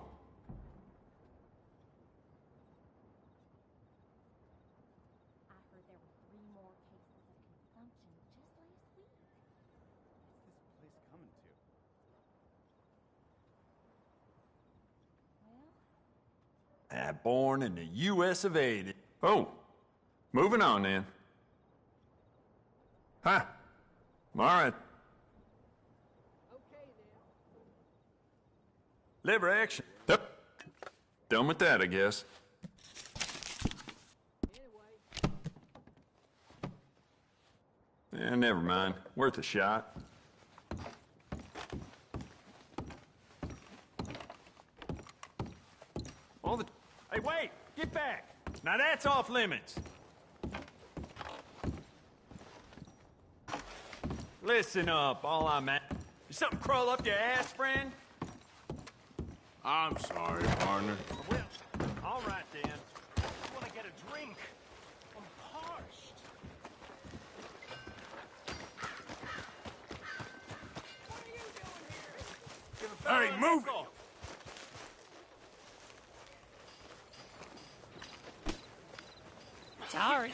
Born in the U.S. of A. Oh, moving on then. Huh. All right. Liver action. Yep. Done with that, I guess. Never mind. Worth a shot. All the... Hey, wait! Get back! Now that's off limits! Listen up, all I'm at. Did something crawl up your ass, friend? I'm sorry, partner. Well, all right then. I want to get a drink. I'm parched. What are you doing here? Hey, move it! Sorry.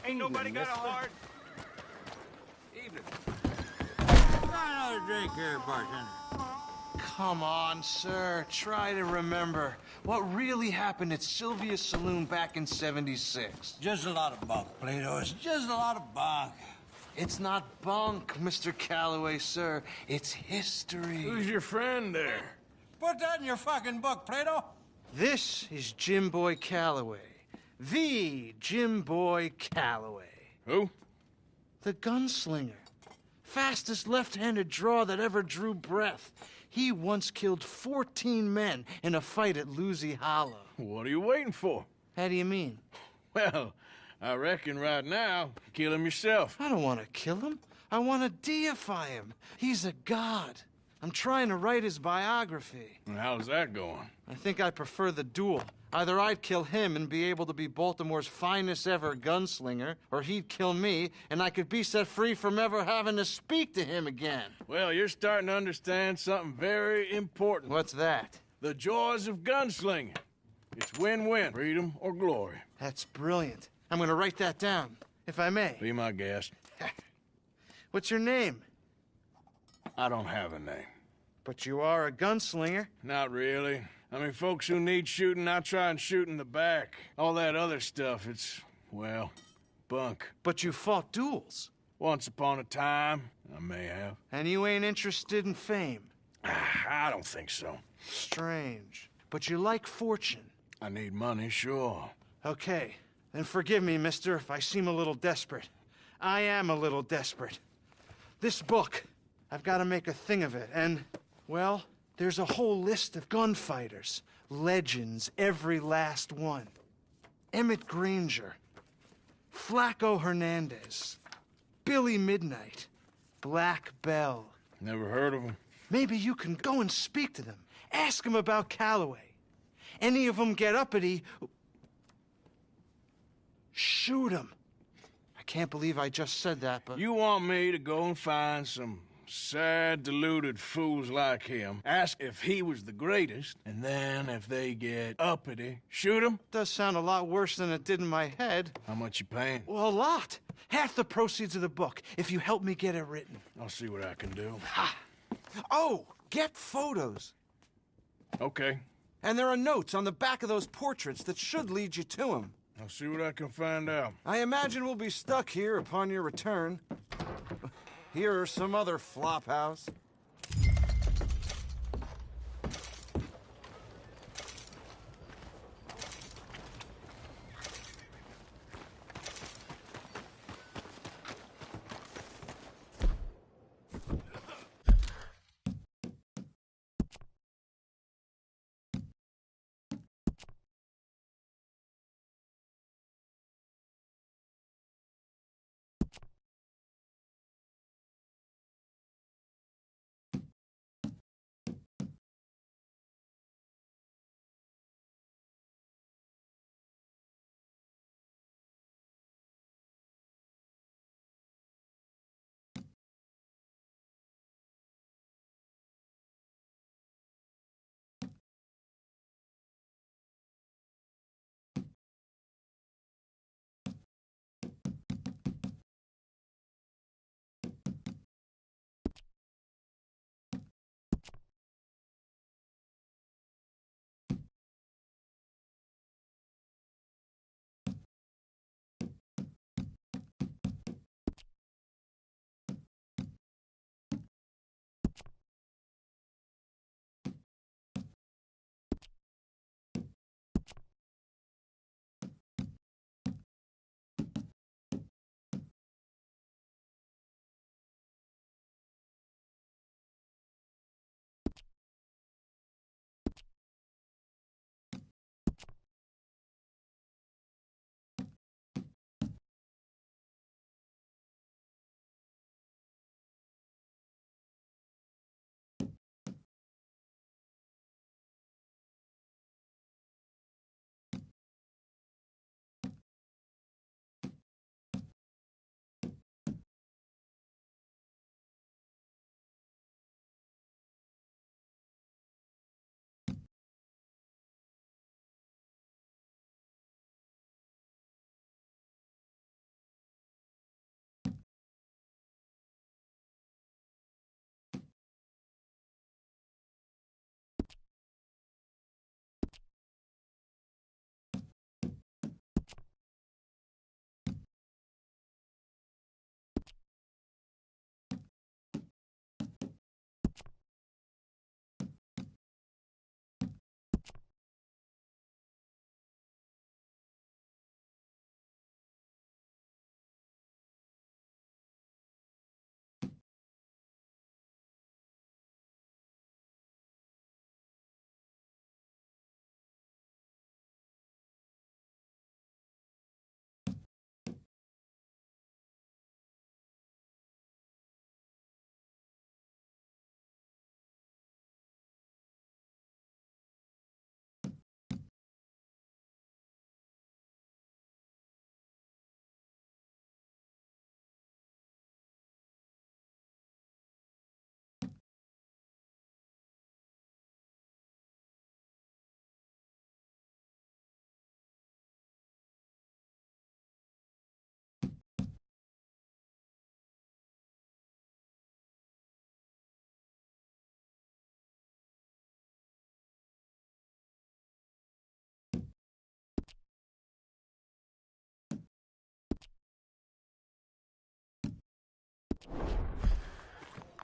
Ain't nobody got a heart. Evening. Another drink here, bartender. Come on, sir. Try to remember what really happened at Sylvia's Saloon back in '76. Just a lot of bunk, Plato. It's just a lot of bunk. It's not bunk, Mr. Calloway, sir. It's history. Who's your friend there? Put that in your fucking book, Plato. This is Jim Boy Calloway. The Jim Boy Calloway. Who? The gunslinger. Fastest left-handed draw that ever drew breath. He once killed 14 men in a fight at Lucy Hollow. What are you waiting for? How do you mean? Well, I reckon right now, kill him yourself. I don't want to kill him. I want to deify him. He's a god. I'm trying to write his biography. And how's that going? I think I prefer the duel. Either I'd kill him and be able to be Baltimore's finest ever gunslinger, or he'd kill me and I could be set free from ever having to speak to him again. Well, you're starting to understand something very important. What's that? The joys of gunslinging. It's win-win, freedom or glory. That's brilliant. I'm going to write that down, if I may. Be my guest. What's your name? I don't have a name. But you are a gunslinger. Not really. I mean, folks who need shooting, I try and shoot in the back. All that other stuff, it's, well, bunk. But you fought duels. Once upon a time, I may have. And you ain't interested in fame? I don't think so. Strange. But you like fortune. I need money, sure. Okay. Then forgive me, mister, if I seem a little desperate. I am a little desperate. This book, I've got to make a thing of it, and, well, there's a whole list of gunfighters. Legends, every last one. Emmett Granger, Flaco Hernandez, Billy Midnight, Black Bell. Never heard of them. Maybe you can go and speak to them. Ask them about Calloway. Any of them get uppity, shoot them. I can't believe I just said that, but... You want me to go and find some sad, deluded fools like him, ask if he was the greatest, and then if they get uppity, shoot him? Does sound a lot worse than it did in my head. How much you paying? Well, a lot. Half the proceeds of the book, if you help me get it written. I'll see what I can do. Ha! Oh, get photos. Okay. And there are notes on the back of those portraits that should lead you to him. I'll see what I can find out. I imagine we'll be stuck here upon your return. Here are some other flophouse.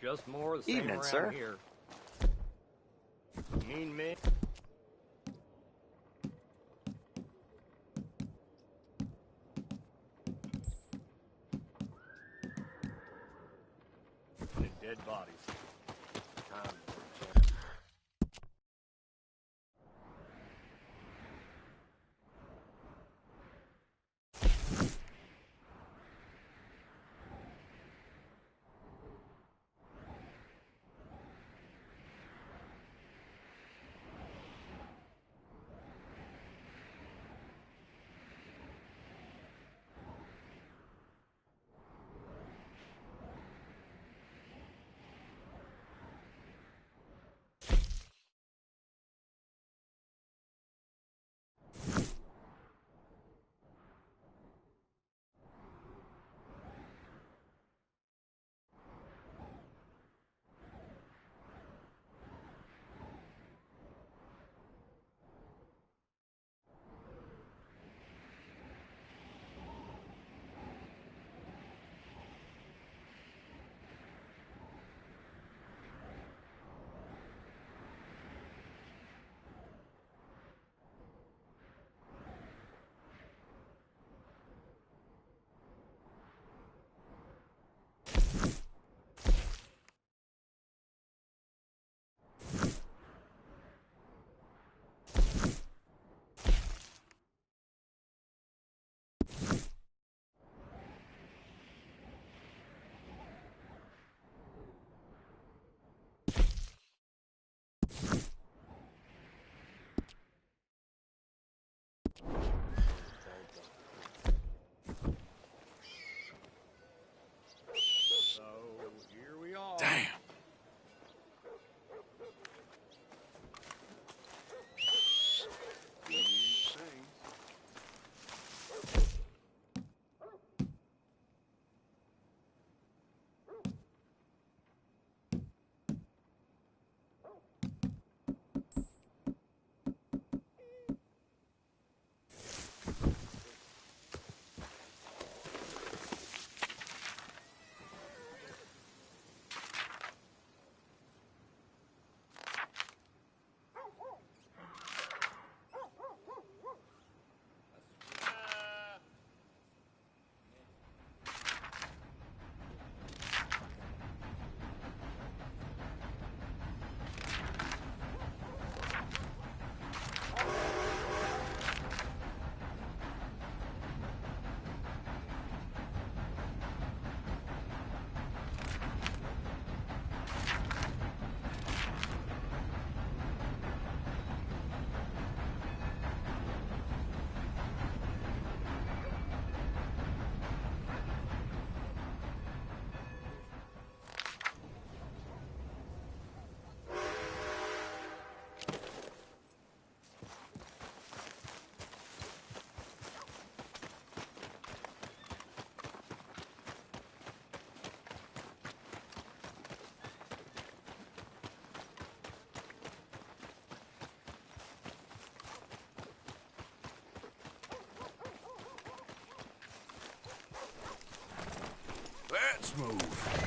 Just more of the same Evening, around sir. here. Mean me? Dead bodies. Time for a change. So here we are. Damn. These things. Let's move.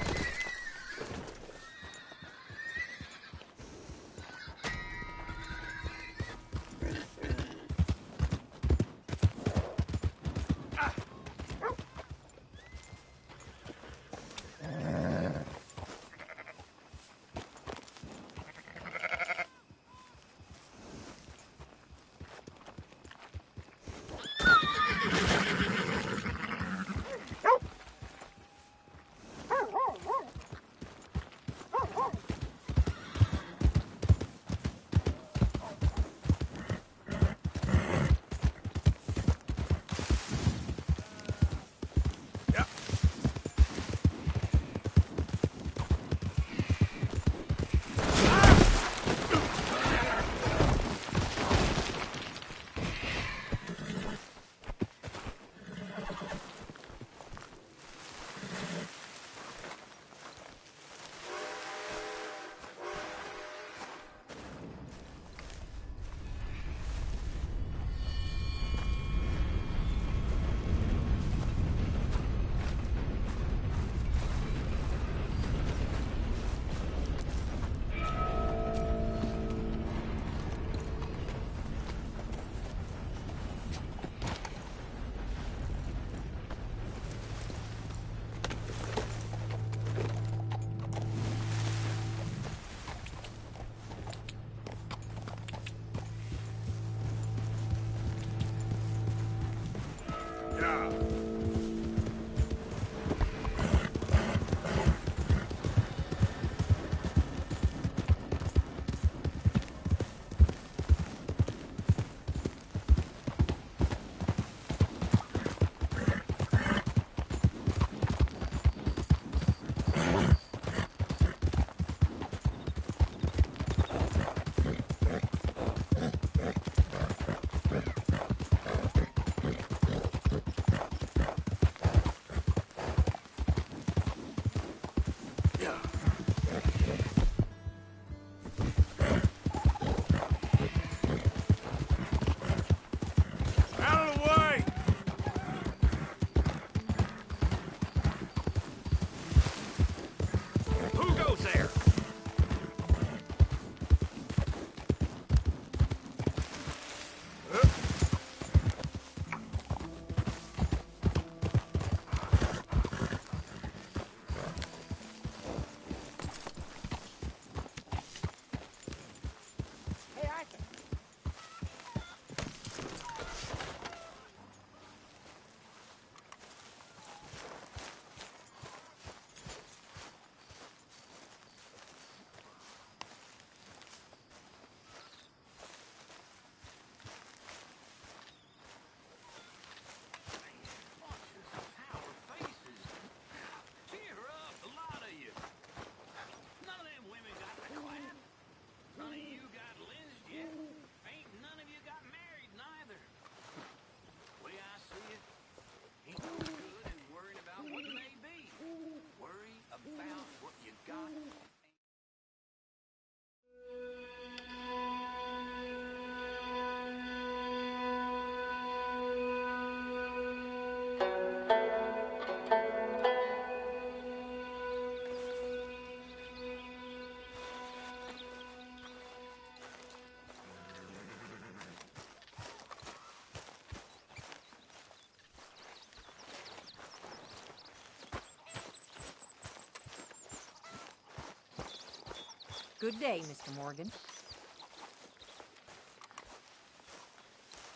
Good day, Mr. Morgan.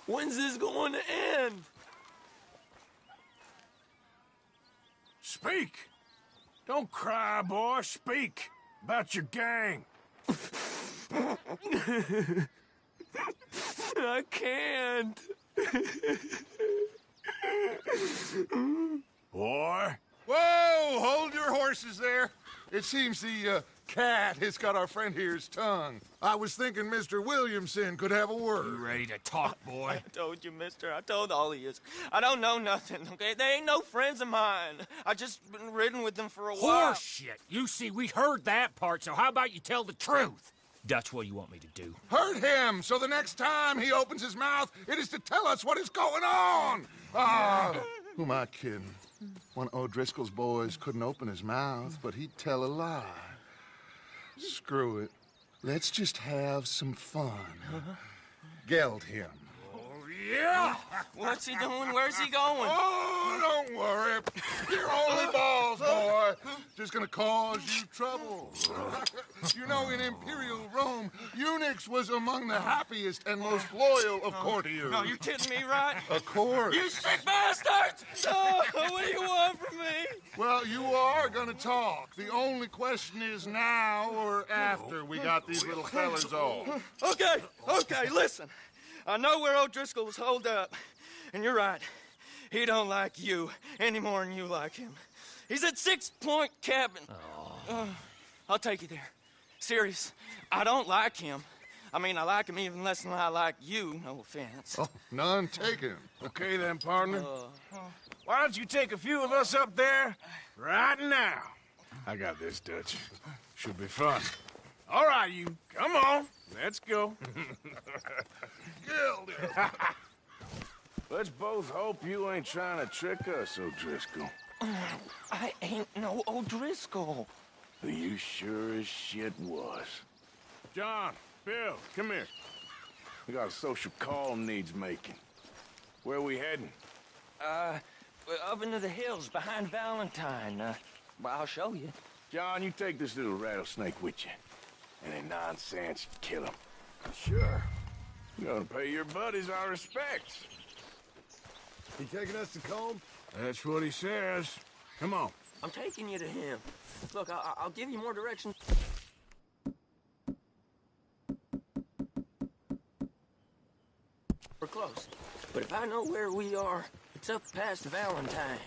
When's this going to end? Speak! Don't cry, boy. Speak about your gang. I can't. Boy. Whoa! Hold your horses there. It seems the cat has got our friend here's tongue. I was thinking Mr. Williamson could have a word. You ready to talk, boy? I told you, mister. I told all of you. I don't know nothing, okay? They ain't no friends of mine. I just been ridden with them for a while. Horseshit. You see, we heard that part, so how about you tell the truth? Dutch, what do you want me to do? Hurt him, so the next time he opens his mouth, it is to tell us what is going on. Who am I kidding? One of O'Driscoll's boys couldn't open his mouth, but he'd tell a lie. Screw it. Let's just have some fun. Geld him. Yeah! What's he doing? Where's he going? Oh, don't worry. You're only balls, boy. Just gonna cause you trouble. You know, in Imperial Rome, eunuchs was among the happiest and most loyal of courtiers. No, you're kidding me, right? Of course. You sick bastards! No, what do you want from me? Well, you are gonna talk. The only question is now or after we got these little fellas off. Okay, listen. I know where O'Driscoll was holed up, and you're right. He don't like you any more than you like him. He's at 6 Point Cabin. I'll take you there. Serious, I don't like him. I mean, I like him even less than I like you, no offense. Oh, none taken. Okay then, partner. Why don't you take a few of us up there right now? I got this, Dutch. Should be fun. All right, you. Come on. Let's go. Let's both hope you ain't trying to trick us, O'Driscoll. I ain't no O'Driscoll. You sure as shit was. John, Bill, come here. We got a social call needs making. Where are we heading? Up into the hills behind Valentine. Well, I'll show you. John, you take this little rattlesnake with you. Any nonsense, kill him. Sure. You're gonna pay your buddies our respects. He taking us to Combe? That's what he says. Come on. I'm taking you to him. Look, I'll give you more directions. We're close. But if I know where we are, it's up past Valentine.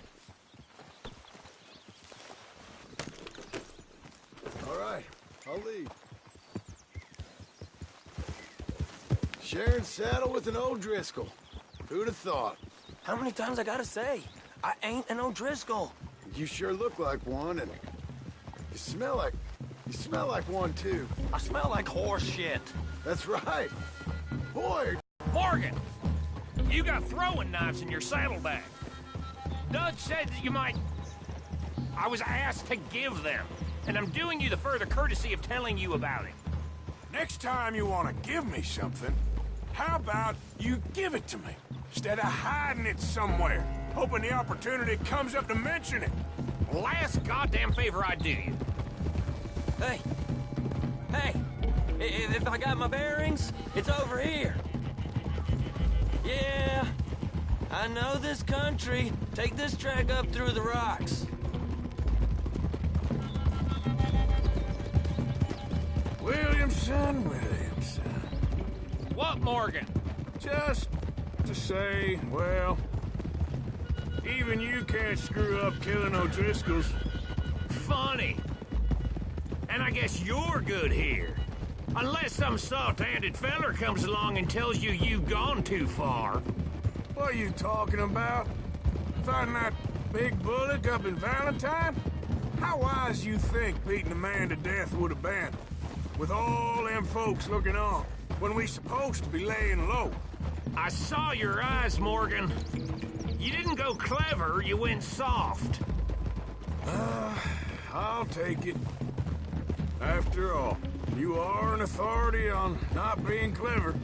All right, I'll lead. Sharing saddle with an O'Driscoll. Who'd have thought? How many times I gotta say? I ain't an O'Driscoll. You sure look like one, and you smell like one, too. I smell like horse shit. That's right. Boy! Morgan! You got throwing knives in your saddlebag. Dutch said that you might... I was asked to give them, and I'm doing you the further courtesy of telling you about it. Next time you want to give me something, how about you give it to me, instead of hiding it somewhere, hoping the opportunity comes up to mention it? Last goddamn favor I do you. Hey! If I got my bearings, it's over here. Yeah, I know this country. Take this track up through the rocks. Williamson. What, Morgan? Just to say, well, even you can't screw up killing O'Driscolls. Funny. And I guess you're good here. Unless some soft-handed feller comes along and tells you you've gone too far. What are you talking about? Fighting that big bullock up in Valentine? How wise you think beating a man to death would have been? With all them folks looking on, when we supposed to be laying low. I saw your eyes, Morgan. You didn't go clever, you went soft. I'll take it. After all, you are an authority on not being clever.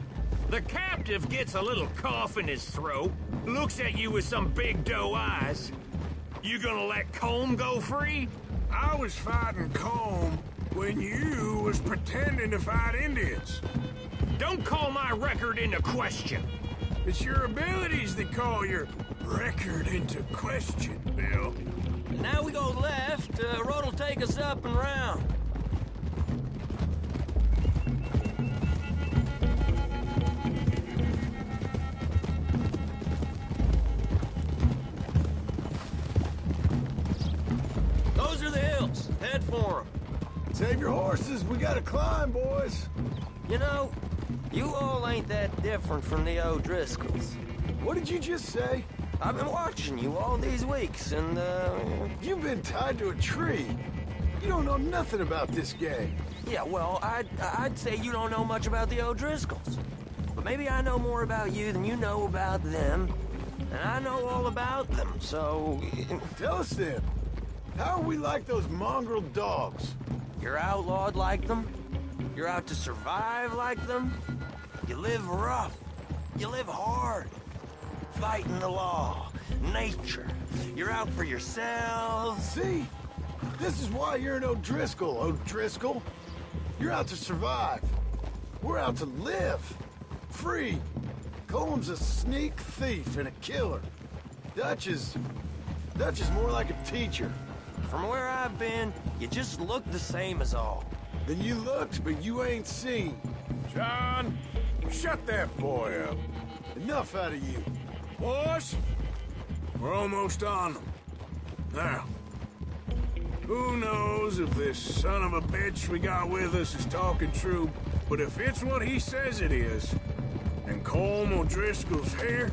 The captive gets a little cough in his throat, looks at you with some big doe eyes. You gonna let Combe go free? I was fighting Combe when you was pretending to fight Indians. Don't call my record into question. It's your abilities that call your record into question, Bill. Now we go left. Road will take us up and round. Those are the hills. Head for them. Save your horses. We gotta climb, boys. You know, you all ain't that different from the O'Driscolls. What did you just say? I've been watching you all these weeks, and, You've been tied to a tree. You don't know nothing about this gang. Yeah, well, I'd say you don't know much about the O'Driscolls. But maybe I know more about you than you know about them. And I know all about them, so... Tell us then. How are we like those mongrel dogs? You're outlawed like them. You're out to survive like them. You live rough. You live hard. Fighting the law, nature. You're out for yourselves. See? This is why you're an O'Driscoll, O'Driscoll. You're out to survive. We're out to live. Free. Colm's a sneak thief and a killer. Dutch is more like a teacher. From where I've been, you just look the same as all. Then you looked, but you ain't seen. John, shut that boy up. Enough out of you. Boys, we're almost on them. Now, who knows if this son of a bitch we got with us is talking true, but if it's what he says it is, and Colm O'Driscoll's here,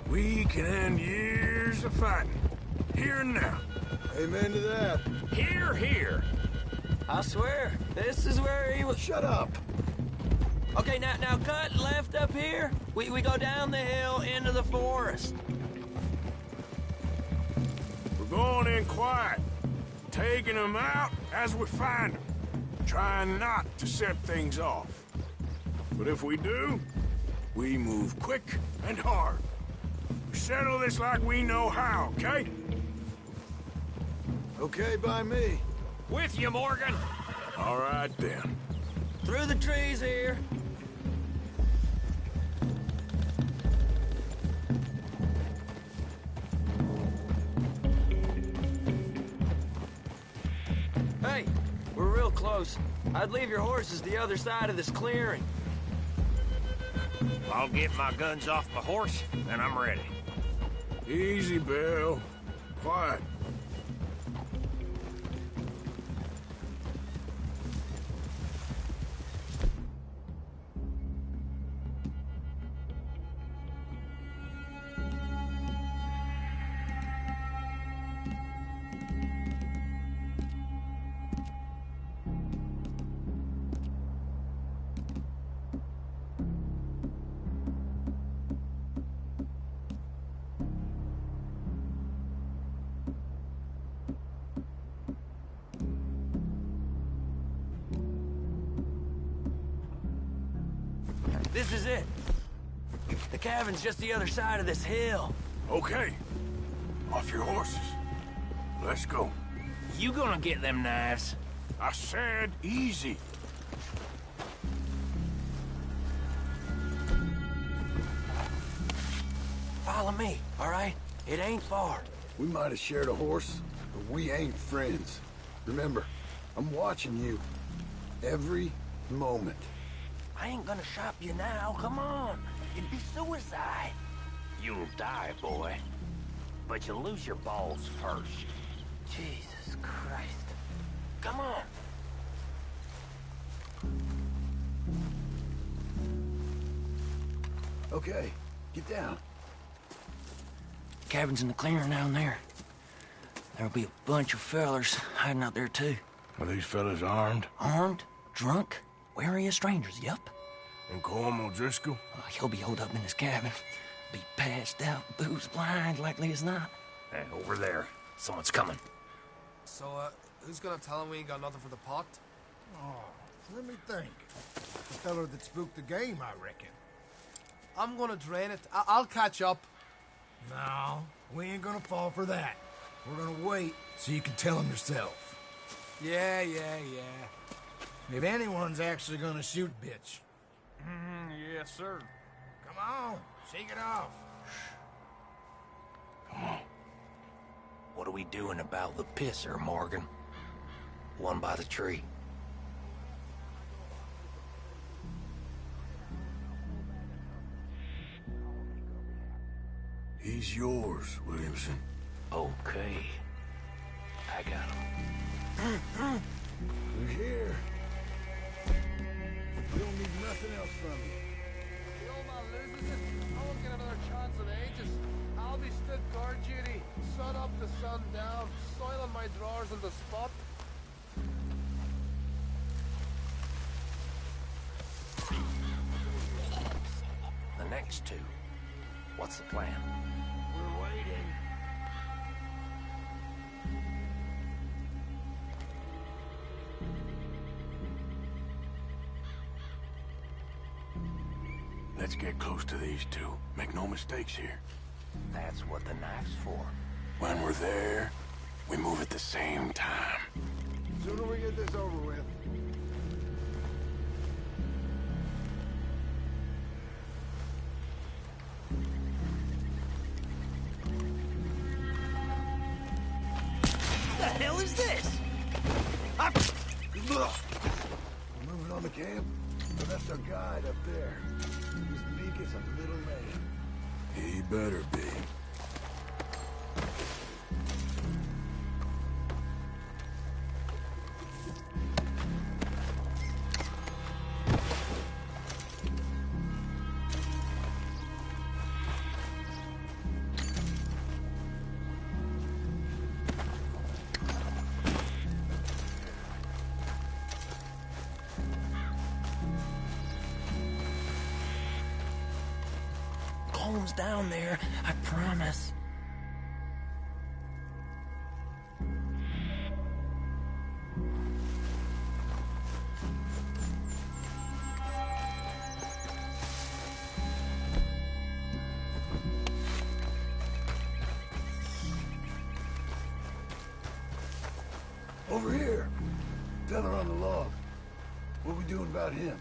we can end years of fighting. Here and now. Amen to that. Here, here. I swear, this is where he was... Shut up. Okay, now cut left up here. We go down the hill into the forest. We're going in quiet, taking them out as we find them, trying not to set things off. But if we do, we move quick and hard. We settle this like we know how, okay? Okay by me. With you, Morgan. All right, then. Through the trees here. Hey, we're real close. I'd leave your horses the other side of this clearing. I'll get my guns off my horse, and I'm ready. Easy, Bill. Quiet. This is it. The cabin's just the other side of this hill. Okay. Off your horses. Let's go. You gonna get them knives? I said easy. Follow me, all right? It ain't far. We might have shared a horse, but we ain't friends. Remember, I'm watching you. Every moment. I ain't gonna shop you now, come on. It'd be suicide. You'll die, boy. But you'll lose your balls first. Jesus Christ. Come on. Okay, get down. Cabin's in the clearing down there. There'll be a bunch of fellers hiding out there, too. Are these fellas armed? Armed, drunk, wary of strangers, yup. And Colm O'Driscoll? He'll be holed up in his cabin. Be passed out, booze blind, likely as not. Hey, over there. Someone's coming. So, who's gonna tell him we ain't got nothing for the pot? Oh, let me think. The feller that spooked the game, I reckon. I'm gonna drain it. I'll catch up. No, we ain't gonna fall for that. We're gonna wait so you can tell him yourself. Yeah. If anyone's actually gonna shoot bitch. Yes, sir. Come on, shake it off. Come on. What are we doing about the pisser, Morgan? One by the tree. He's yours, Williamson. Okay. I got him. We're here. We don't need nothing else from you. The old man loses it. I won't get another chance in ages. I'll be stood guard duty, sun up to sun down, soiling my drawers on the spot. The next two. What's the plan? We're waiting. Let's get close to these two. Make no mistakes here. That's what the knife's for. When we're there, we move at the same time. Sooner we get this over with. The hell is this? We're moving on the camp. So that's our guide up there. He's meek as a little man. He better be. Combs down there, I promise. Over here. Fella on the log. What we doing about him?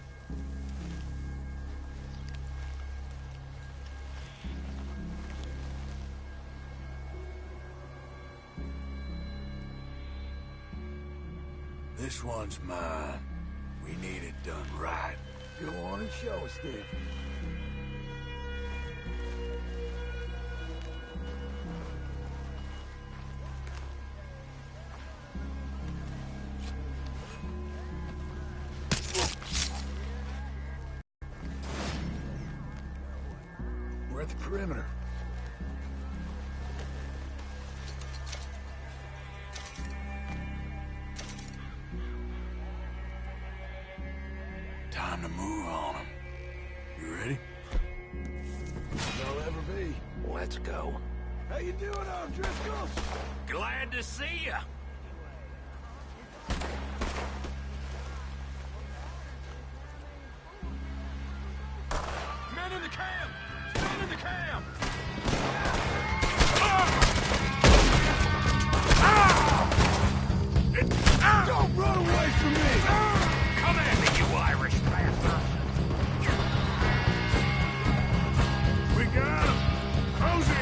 This one's mine. We need it done right. Go on and show us then. We're at the perimeter. Time to move on them. You ready? I'll ever be. Let's go. How you doing, O'Driscolls? Glad to see ya. Men in the camp! Men in the camp! Don't run away from me! Come at me, you Irish bastard! We got him! Close in!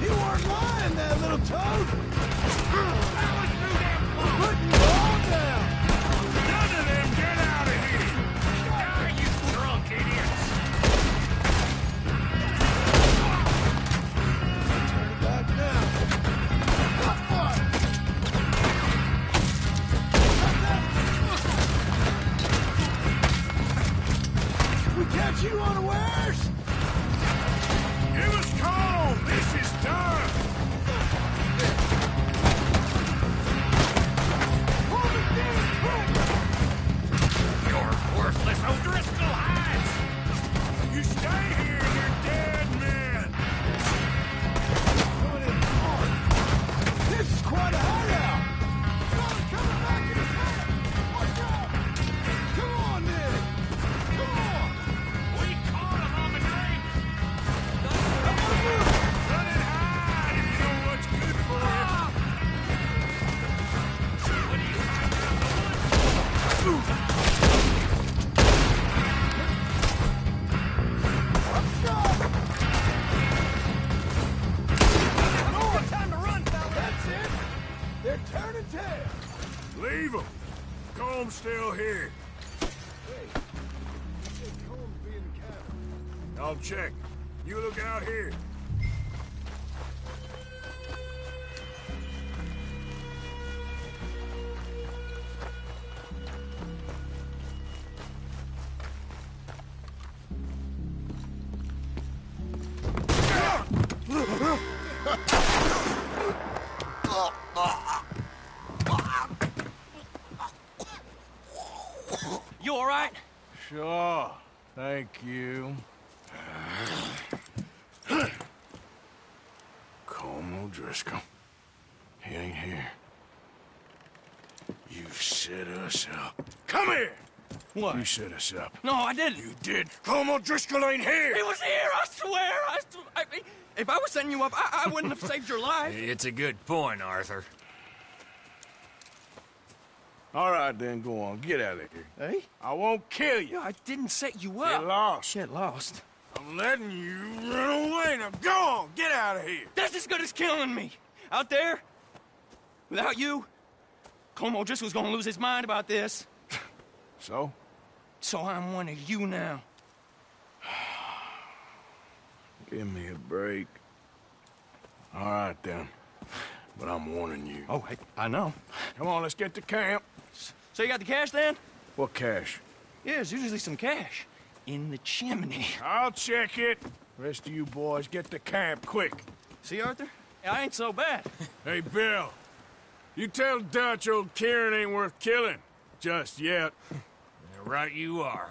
You weren't lying, that little toad! That was too damn close! Put you all down! None of them get out of here! Ah, you drunk idiots! Turn it back now! We catch you unawares? Give us call! This is done! Pull it down quick! You're worthless O'Driscoll hides! You stay here, you're dead men! Coming in hard. This is quite a hideout! Something coming back in his head! Watch out! Come on, Nick! Come on! We caught him on the drain still here. Hey, you said Combs be in the cabin. I'll check. You look out here. You all right? Sure. Thank you. Colm O'Driscoll. He ain't here. You set us up. Come here! What? You set us up. No, I didn't. You did. Colm O'Driscoll ain't here! He was here, I swear! If I was setting you up, I wouldn't have saved your life. It's a good point, Arthur. All right, then, go on. Get out of here. Hey? I won't kill you. I didn't set you up. Get lost. Get lost. I'm letting you run away. Now go on. Get out of here. That's as good as killing me. Out there, without you, Colm O'Driscoll's gonna lose his mind about this. So? So I'm one of you now. Give me a break. All right, then. But I'm warning you. Oh, I know. Come on, let's get to camp. So you got the cash, then? What cash? Yeah, there's usually some cash. In the chimney. I'll check it. Rest of you boys, get to camp, quick. See, Arthur? I ain't so bad. Hey, Bill. You tell Dutch old Kieran ain't worth killing. Just yet. Right you are.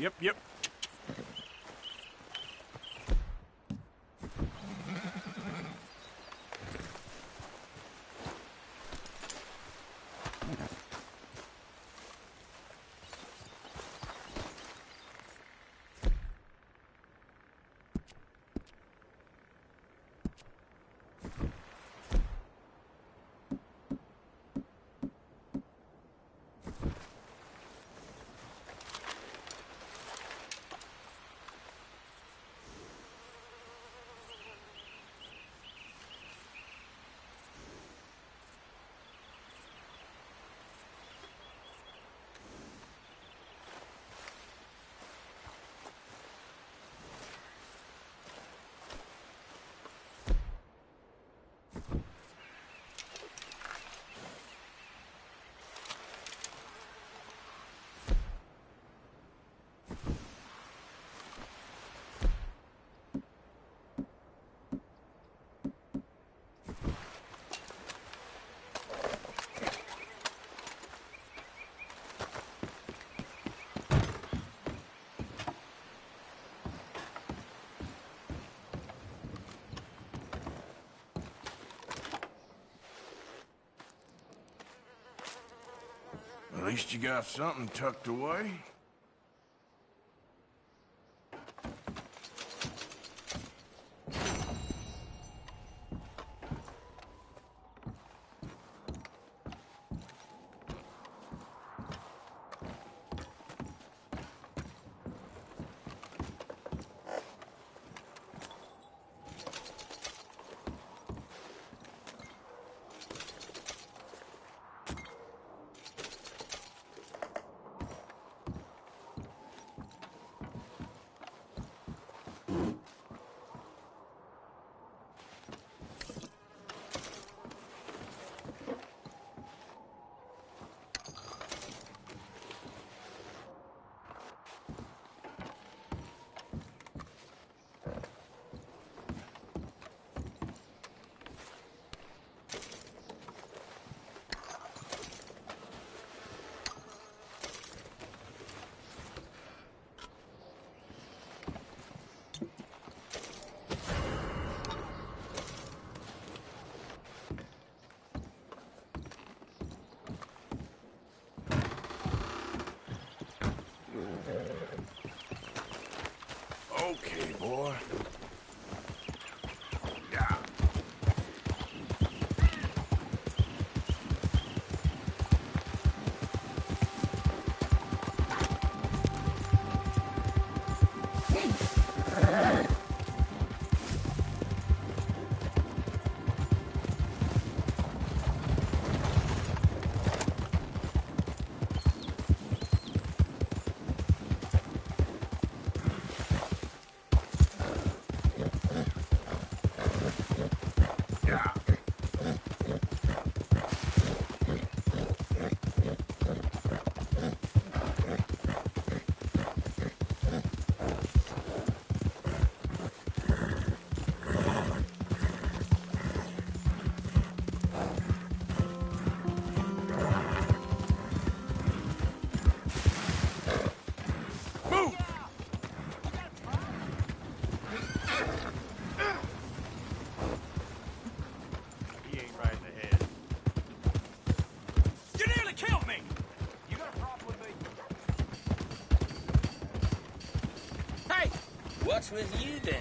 Yep. At least you got something tucked away. Okay, boy. Yeah. What's with you then?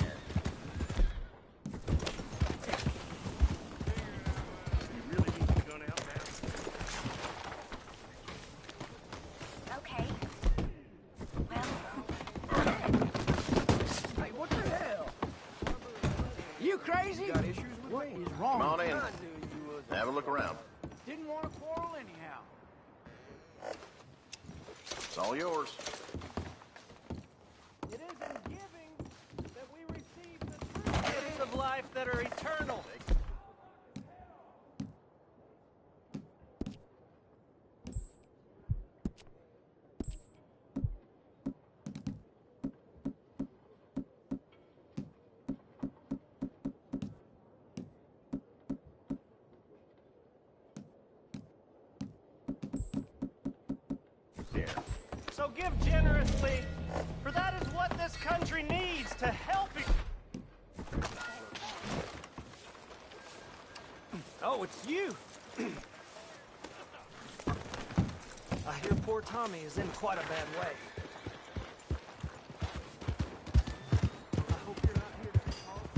Okay. Well. Hey, what the hell? You crazy? You got issues with what me? is wrong? Come on with in. you? Have a look around. Didn't want to quarrel anyhow. It's all yours. It is in giving that we receive the true gifts of life that are eternal. So give generously, it's you. I hear poor Tommy is in quite a bad way. I hope you're not here to be called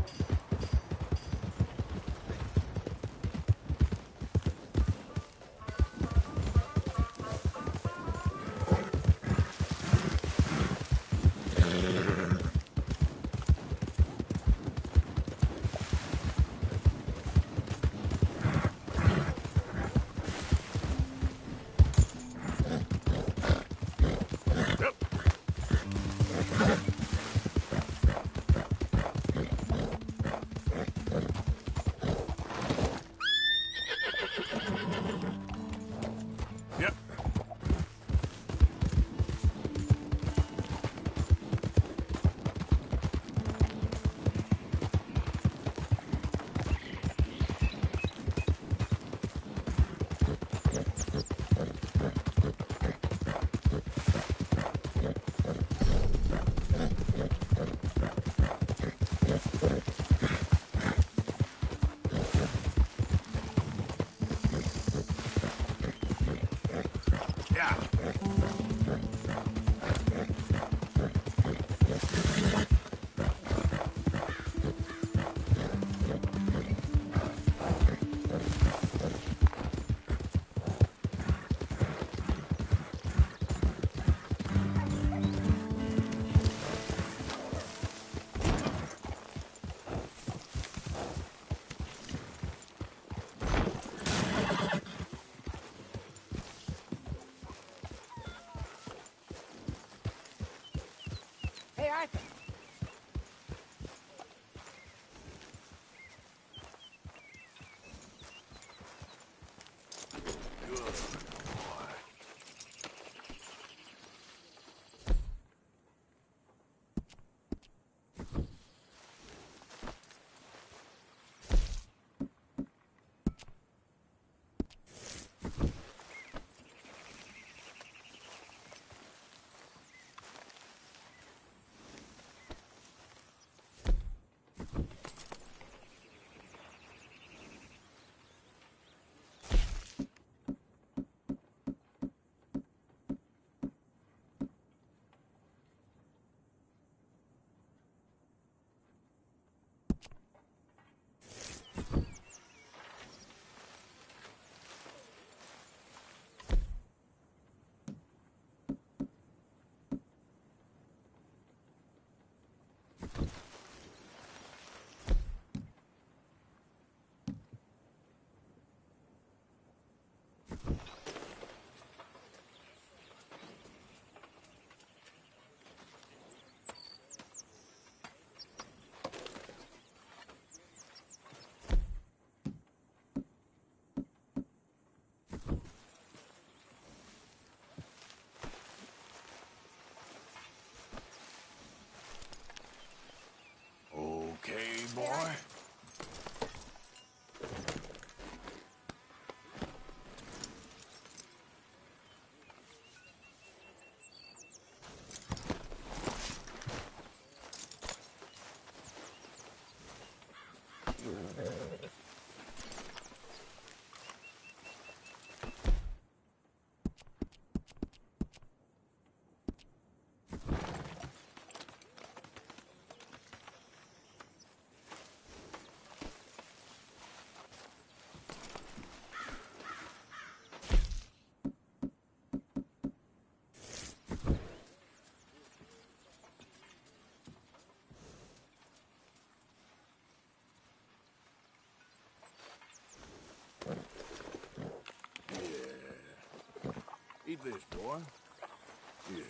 Yep. Yeah. Hey, Arthur. Okay, boy. Eat this, boy. Yeah.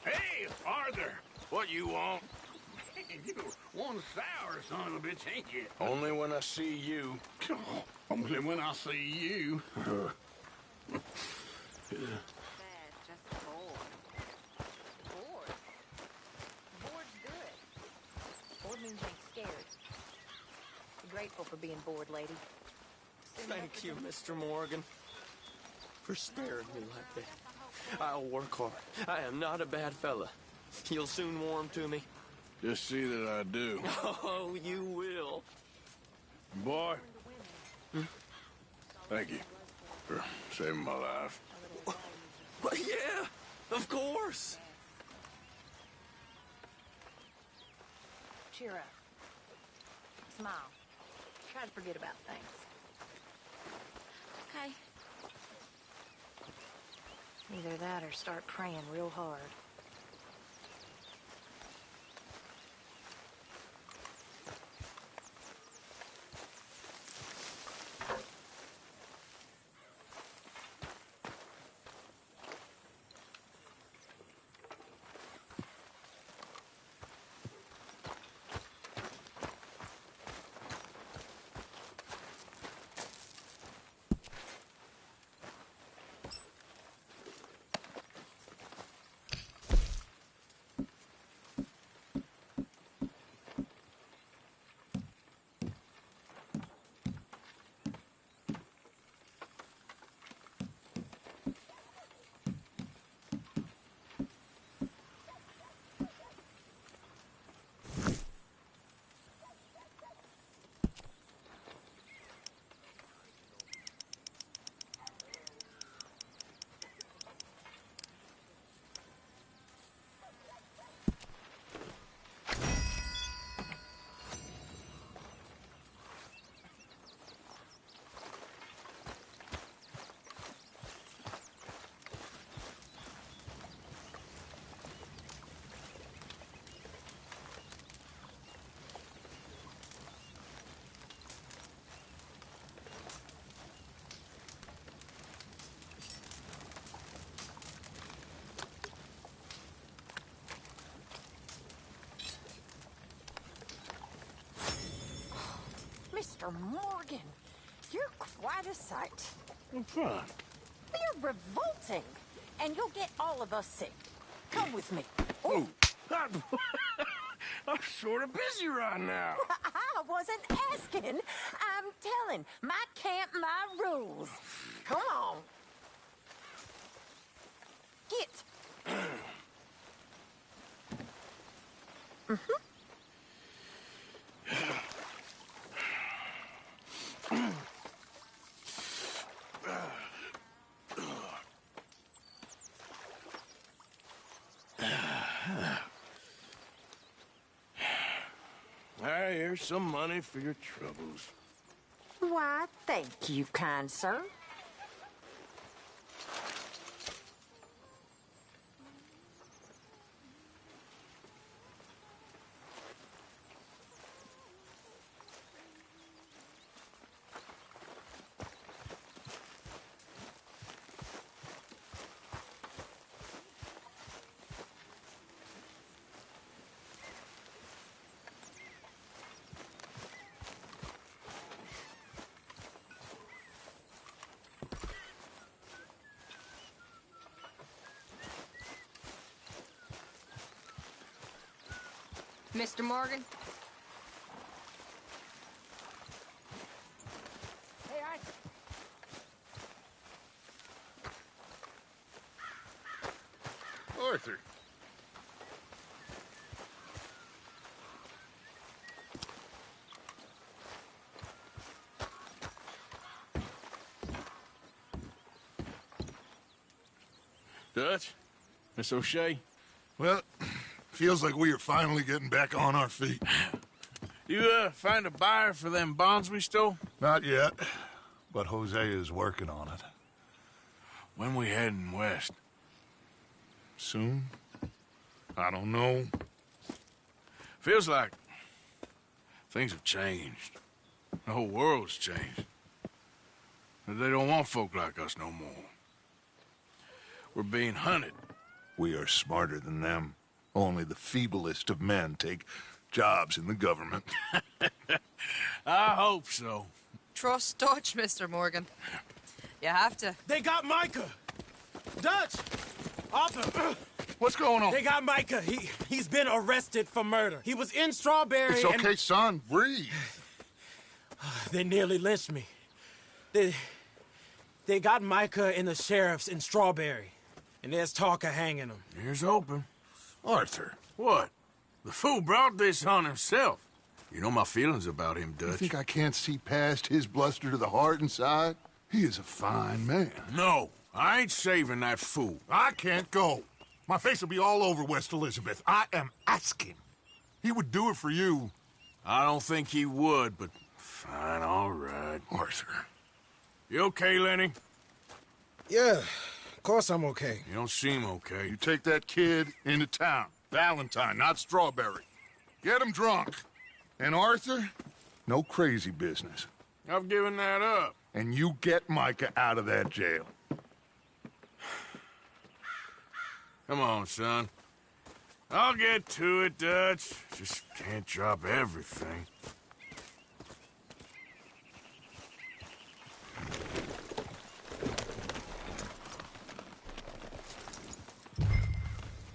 Hey, Arthur, what you want? You one sour son of a bitch, ain't you? Only when I see you. Only when I see you. Just bored. Bored? Bored's good. Bored means you ain't scared. Be grateful for being bored, lady. Thank you, Mr. Morgan, for sparing me like that. I'll work hard. I am not a bad fella. You'll soon warm to me. Just see that I do. Oh, you will. Boy, thank you for saving my life. Well, yeah, of course. Cheer up. Smile. Try to forget about things. Okay. Either that or start praying real hard. Mr. Morgan, you're quite a sight. What's up? You're revolting, and you'll get all of us sick. Come with me. Oh, I'm sort of busy right now. I wasn't asking. I'm telling. My camp, my rules. Come on. Get. Mm-hmm. here's some money for your troubles. Why, thank you, kind sir. Mr. Morgan? Hey, Arthur. Dutch? Miss O'Shea? Well, feels like we are finally getting back on our feet. You, find a buyer for them bonds we stole? Not yet, but Hosea is working on it. When we heading west? Soon? I don't know. Feels like things have changed. The whole world's changed. But they don't want folk like us no more. We're being hunted. We are smarter than them. Only the feeblest of men take jobs in the government. I hope so. Trust Dutch, Mr. Morgan. You have to. They got Micah! Dutch! Arthur! What's going on? They got Micah. He's been arrested for murder. He was in Strawberry. It's okay, son. Breathe. They nearly lynched me. They got Micah and the sheriffs in Strawberry. And there's talk of hanging him. Here's hoping. Arthur. What? The fool brought this on himself. You know my feelings about him, Dutch. You think I can't see past his bluster to the heart inside? He is a fine man. No, I ain't saving that fool. I can't go. My face will be all over West Elizabeth. I am asking. He would do it for you. I don't think he would, but fine, all right. Arthur. You okay, Lenny? Yeah, of course I'm okay. You don't seem okay. You take that kid into town. Valentine, not Strawberry. Get him drunk. And Arthur, no crazy business. I've given that up. And you get Micah out of that jail. Come on, son. I'll get to it, Dutch. Just can't drop everything.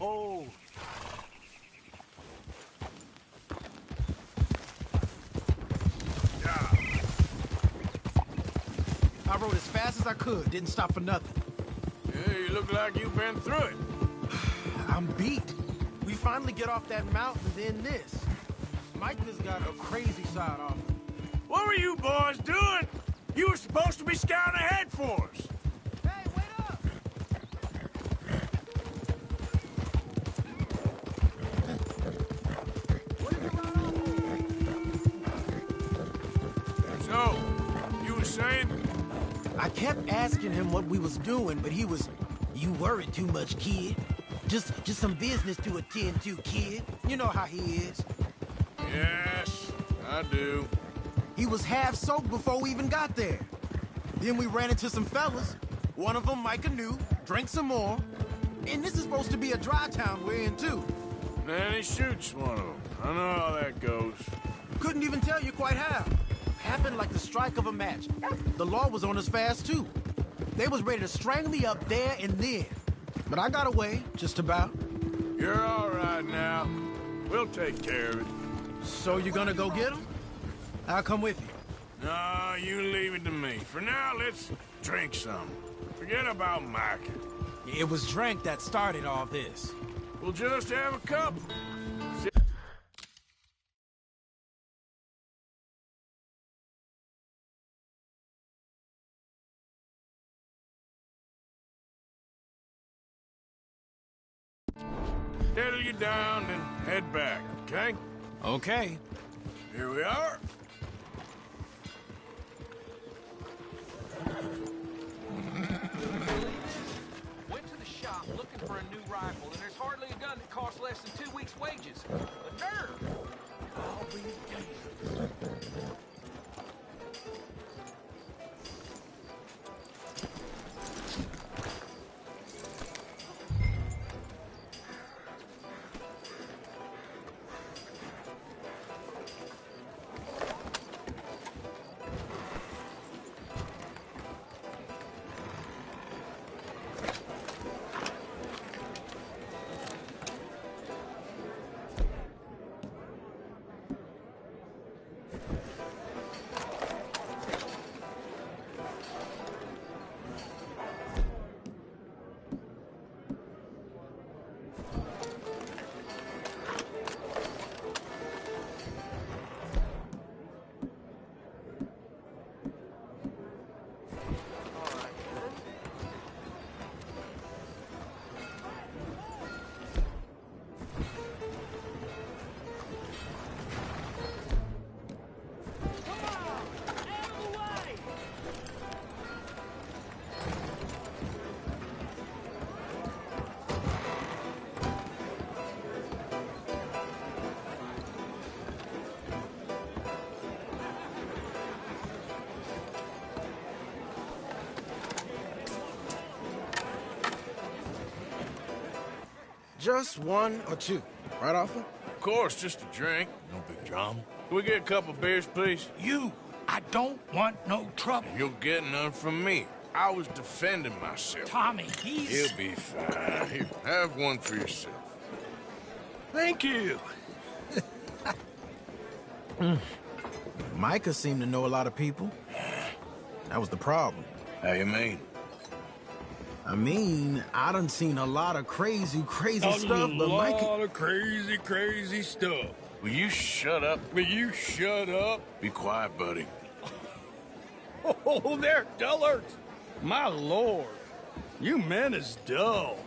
Oh. I rode as fast as I could, didn't stop for nothing. Yeah, you look like you've been through it. I'm beat. We finally get off that mountain, then this. Micah's got a crazy side off. What were you boys doing? You were supposed to be scouting ahead for us. Hey, wait up! So, you were saying? I kept asking him what we was doing, but he was, "You worry too much, kid. Just some business to attend to, kid. You know how he is." Yes, I do. He was half soaked before we even got there. Then we ran into some fellas. One of them Micah knew, drank some more. And this is supposed to be a dry town we're in, too. Then he shoots one of them. I know how that goes. Couldn't even tell you quite how. Happened like the strike of a match. The law was on us fast, too. They was ready to strangle me up there and then. But I got away, just about. You're all right now. We'll take care of it. So you gonna go get him? I'll come with you. No, you leave it to me. For now, let's drink some. Forget about Micah. It was drink that started all this. We'll just have a couple. Settle you down and head back, okay? Okay. Here we are. Went to the shop looking for a new rifle, and there's hardly a gun that costs less than 2 weeks' wages. The nerve! I'll be damned. Just one or two, right, Arthur? Of course, just a drink. No big drama. Can we get a couple beers, please? I don't want no trouble. You'll get none from me. I was defending myself. Tommy, he's... He'll be fine. Here, have one for yourself. Thank you. Micah seemed to know a lot of people. That was the problem. How you mean? I mean, I done seen a lot of crazy stuff, but Micah... A lot of crazy stuff. Will you shut up? Will you shut up? Be quiet, buddy. Oh, there, dullards. My lord, you men is dull.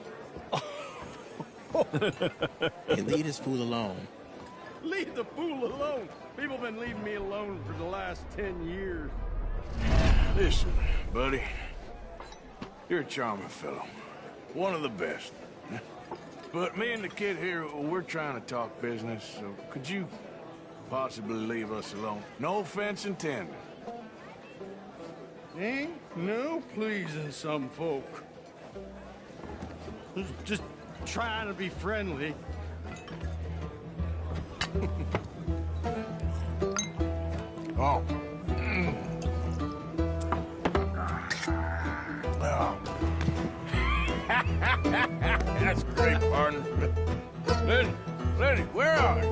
Hey, leave this fool alone. Leave the fool alone. People been leaving me alone for the last 10 years. Listen, buddy. You're a charming fellow. One of the best. But me and the kid here, we're trying to talk business, so could you possibly leave us alone? No offense intended. Ain't no pleasing some folk. Just trying to be friendly. Oh. That's great, partner. Lenny, where are you?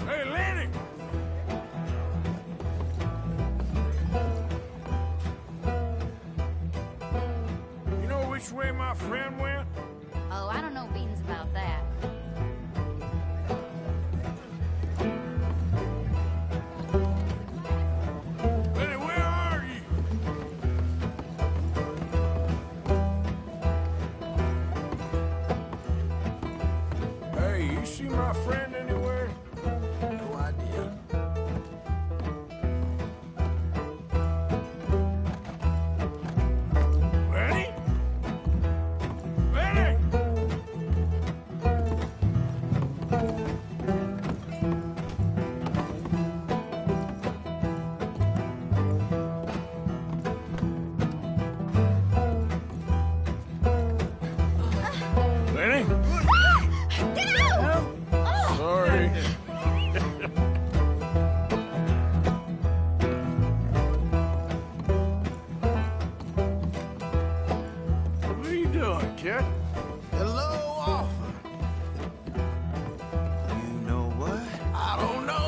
Hey, Lenny! You know which way my friend went? Oh, I don't know beans about that. Lenny, where are you? Hey, you see my friend anywhere? No idea. Lenny? Lenny! Lenny? Get out! Sorry. What are you doing, kid? Hello, Arthur. You know what? I don't know.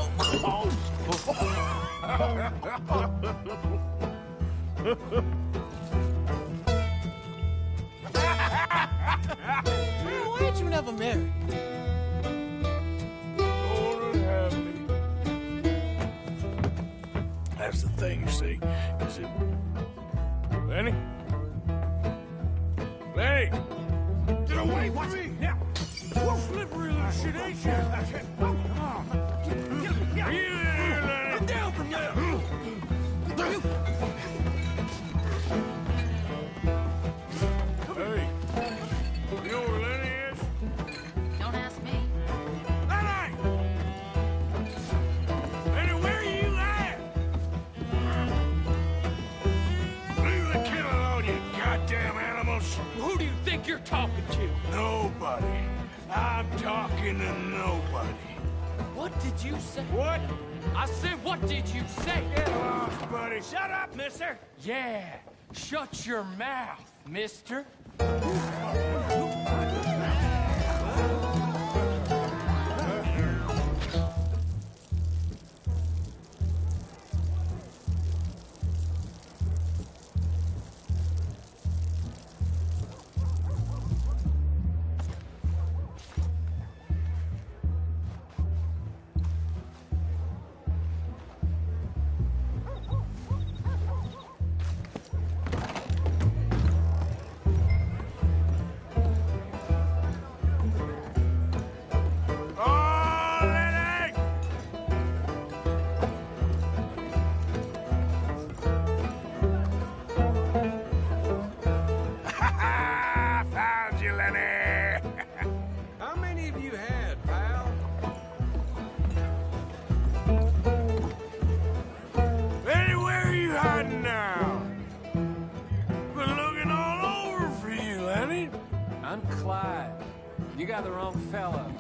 Why ain't you never married? Lord have me. That's the thing, you see, is it... Lenny? Lenny! Get away from me! Now, who's slippery little shit? it, ain't you? Come on. Are you in here, Lenny? I'm down from there. Hey, you know where Lenny is? Don't ask me. Lenny! Lenny, where are you at? Leave the kid alone, you goddamn animals. Who do you think you're talking to? Nobody. I'm talking to nobody. What did you say? What? I said, what did you say? Get lost, buddy. Shut up, mister. Yeah, shut your mouth, mister. Oh, Lenny! Found you, Lenny! How many have you had, pal? Lenny, where are you hiding now? Been looking all over for you, Lenny. I'm Clyde. You got the wrong fella.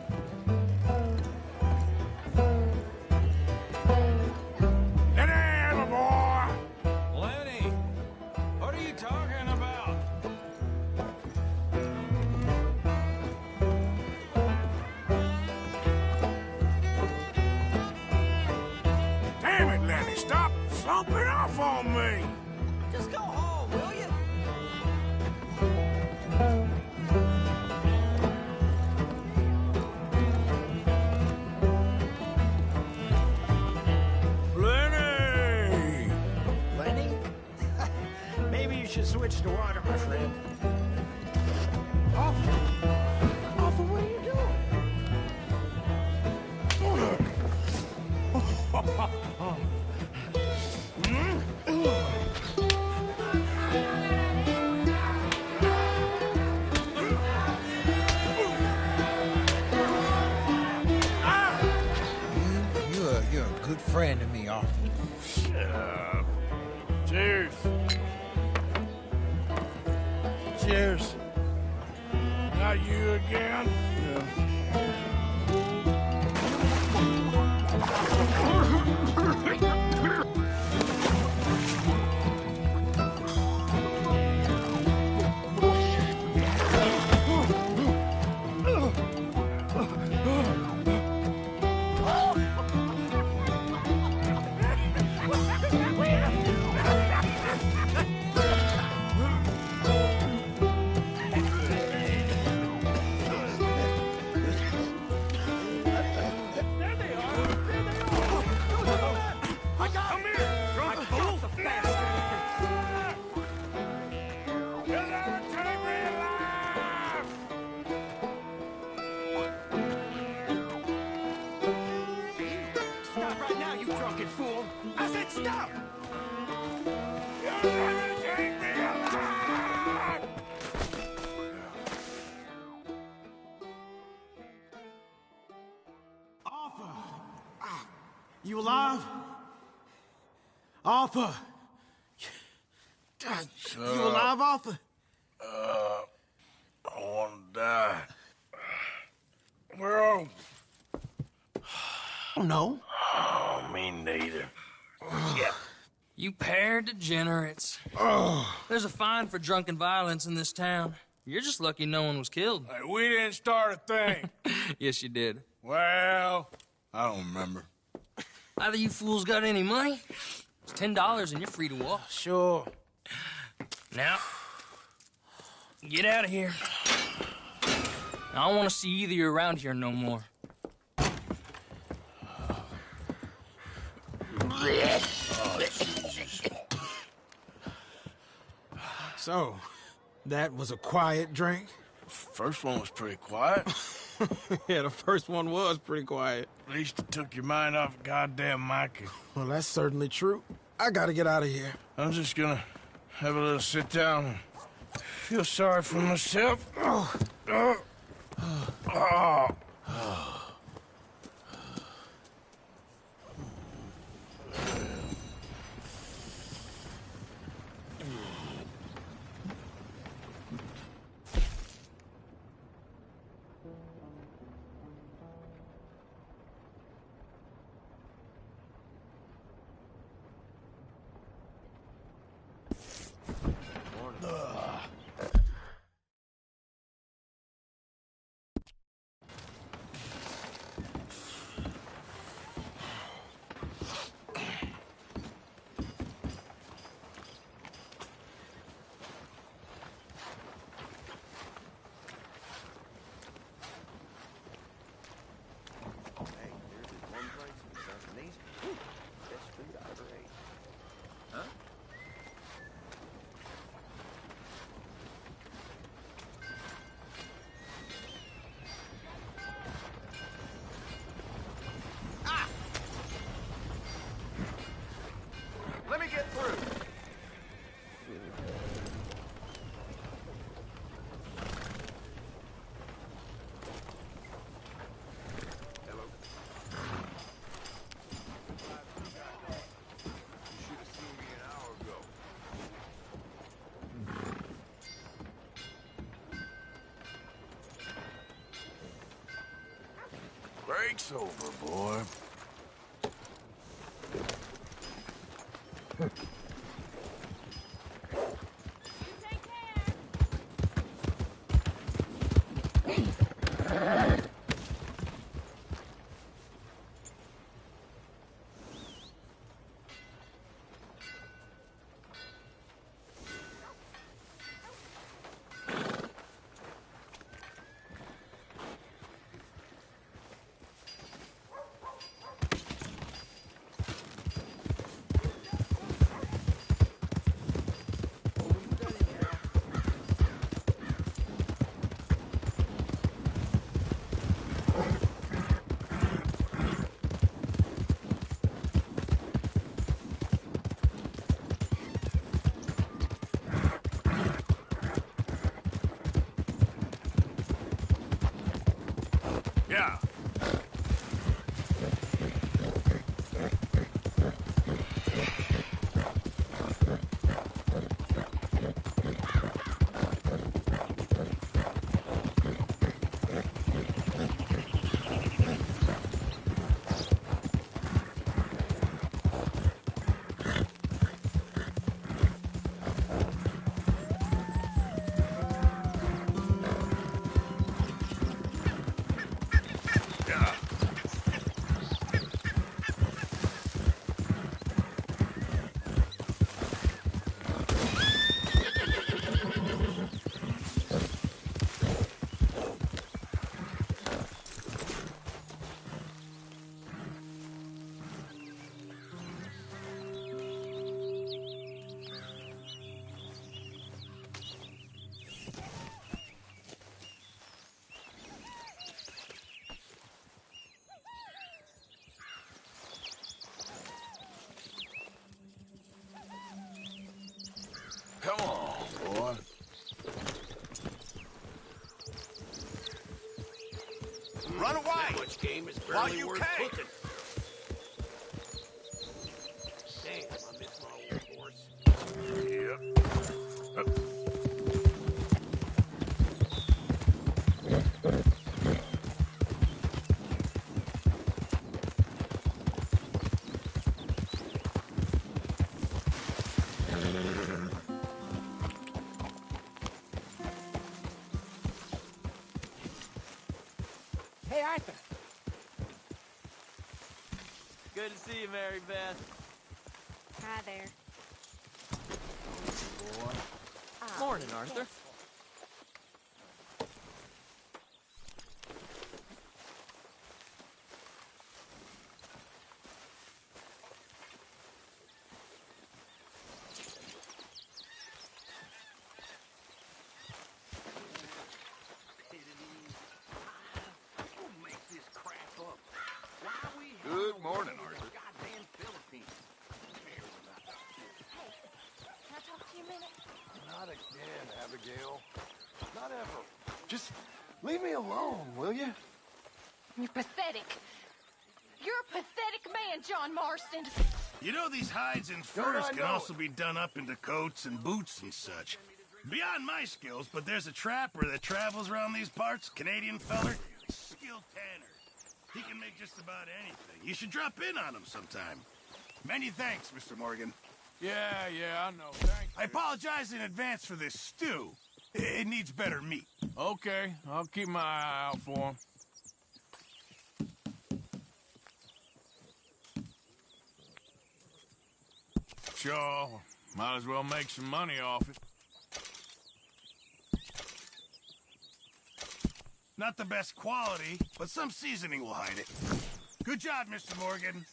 Lenny, my boy! Lenny, what are you talking about? Damn it, Lenny, stop slumping off on me! Just go home, will you? Lenny! Lenny? Maybe you should switch to water, my friend. Arthur! Arthur, what are you You're a good friend to me, Arthur. Shut up. Cheers. Cheers. Not you again? Come here, drunk fool! You'll never take me alive! Stop right now, you drunken fool! I said stop! You'll never take me alive! Arthur! You alive? Arthur! You alive, Arthur? I want to die. Well, Oh, no. oh, me neither. Yeah. You pair degenerates. There's a fine for drunken violence in this town. You're just lucky no one was killed. Hey, we didn't start a thing. Yes, you did. Well, I don't remember. Either you fools got any money? It's $10 and you're free to walk. Sure. Now, get out of here. I don't want to see either of you around here no more. So, that was a quiet drink? First one was pretty quiet. Yeah, the first one was pretty quiet. At least it took your mind off goddamn Mikey. Well, that's certainly true. I gotta get out of here. I'm just gonna have a little sit down and feel sorry for myself. Let me get through. Break's over, boy. Yeah. Come on, boy. Run away! That much game is While barely you worth can. cooking. Damn, I miss my old horse. Hey, Arthur. Good to see you, Mary Beth. Hi there. Morning, Arthur. jail. Not ever. Just leave me alone, will you? You're pathetic. You're a pathetic man, John Marston. You know these hides and Don't furs I can know also be done up into coats and boots and such. Beyond my skills, but there's a trapper that travels around these parts, Canadian feller, skilled tanner. He can make just about anything. You should drop in on him sometime. Many thanks, Mr. Morgan. Yeah, I know. Thank you. I apologize in advance for this stew. It needs better meat. Okay, I'll keep my eye out for him. Sure, might as well make some money off it. Not the best quality, but some seasoning will hide it. Good job, Mr. Morgan.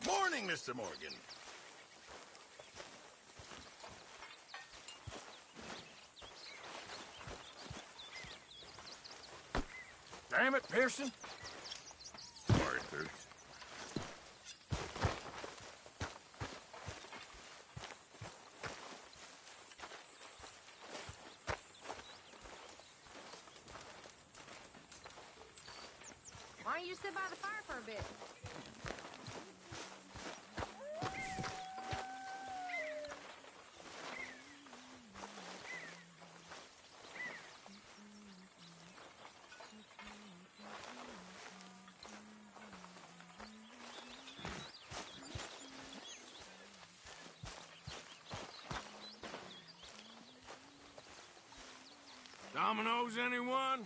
Morning, Mr. Morgan. Damn it, Pearson. Arthur. Why don't you sit by the fire for a bit? Dominoes, anyone?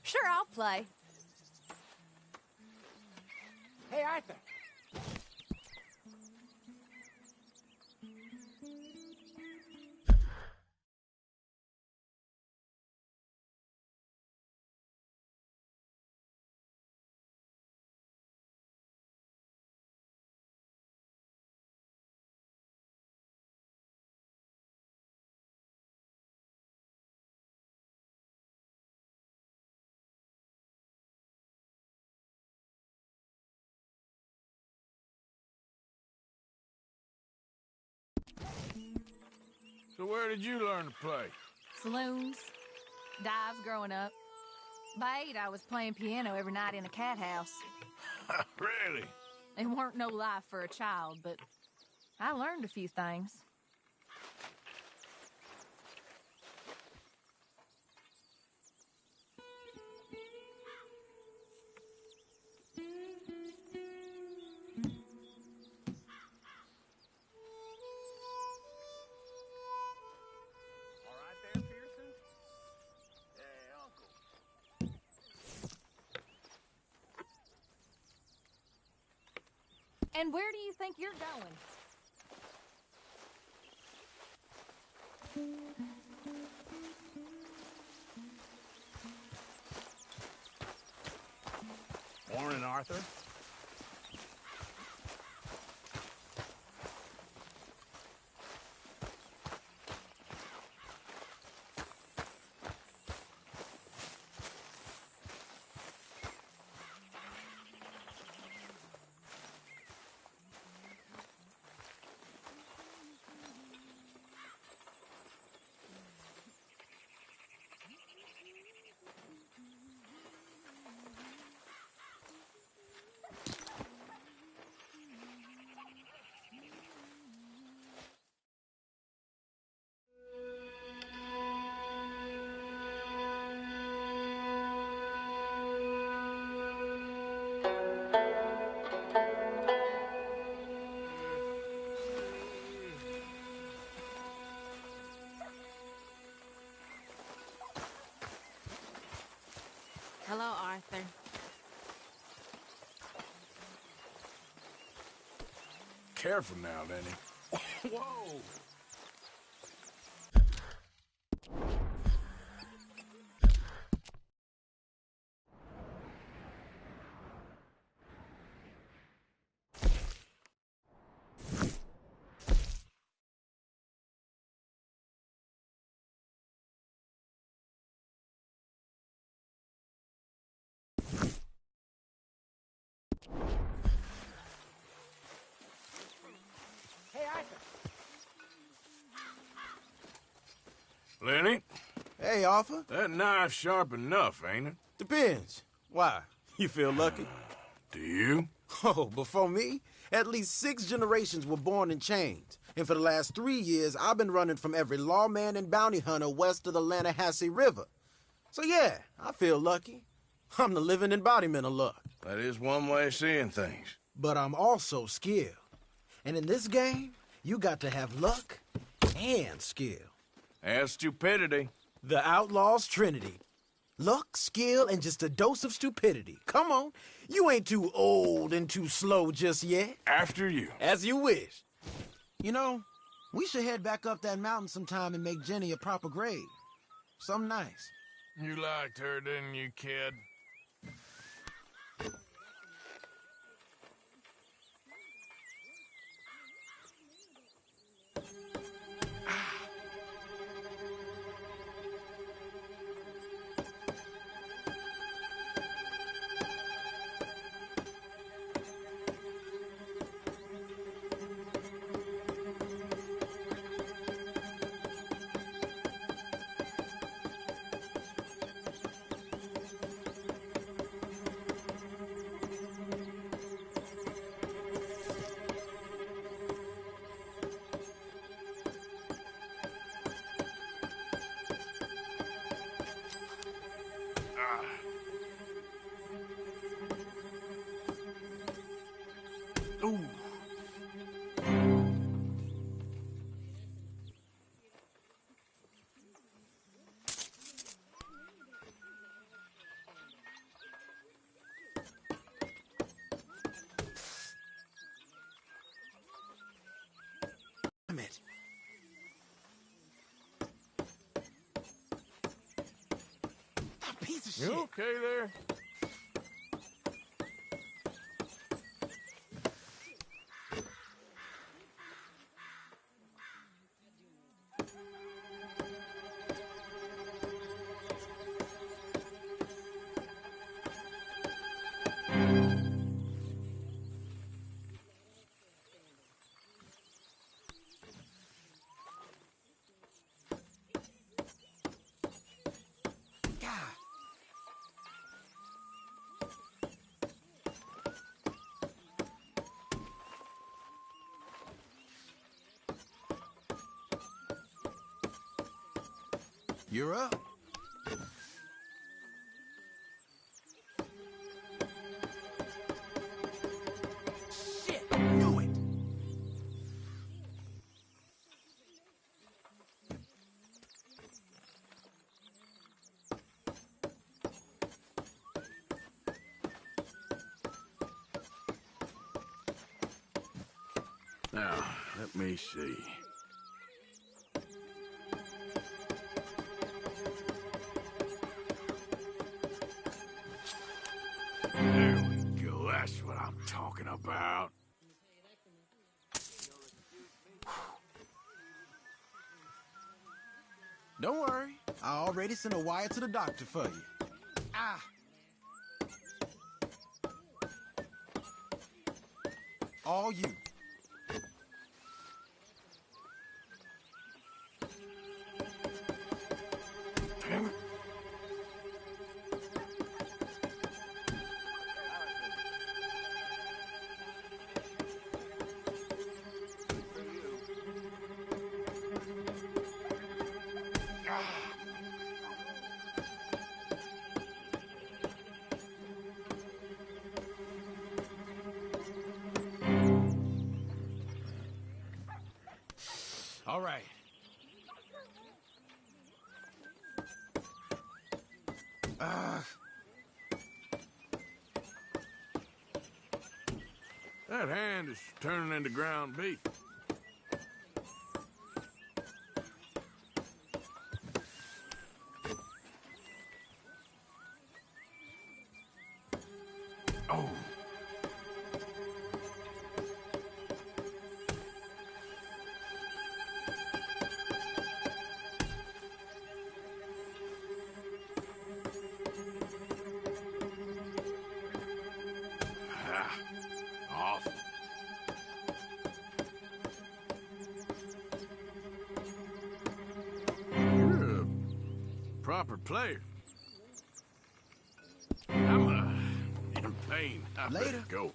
Sure, I'll play. Hey, Arthur. So where did you learn to play? Saloons, dives growing up. By 8, I was playing piano every night in a cat house. Really? It weren't no life for a child, but I learned a few things. And where do you think you're going? Morning, Arthur. Hello, Arthur. Careful now, Lenny. Whoa! Hey, Arthur. Lenny? Hey, Arthur. That knife's sharp enough, ain't it? Depends. Why? You feel lucky? Do you? Oh, before me, at least 6 generations were born in chains. And for the last 3 years, I've been running from every lawman and bounty hunter west of the Lannahechee River. So yeah, I feel lucky. I'm the living embodiment of luck. That is one way of seeing things. But I'm also skilled. And in this game, you got to have luck and skill. And stupidity. The Outlaw's Trinity. Luck, skill, and just a dose of stupidity. Come on, you ain't too old and too slow just yet. After you. As you wish. You know, we should head back up that mountain sometime and make Jenny a proper grave. Something nice. You liked her, didn't you, kid? Ooh. Damn it. That piece of shit. You okay there? You're up. Shit, knew it. Now, let me see. There we go. That's what I'm talking about. Don't worry. I already sent a wire to the doctor for you. Ah. All you. Damn it. All right. That hand is turning into ground beef. Oh. Ah, awful. You're a proper player. I'm in pain. I better Later. go.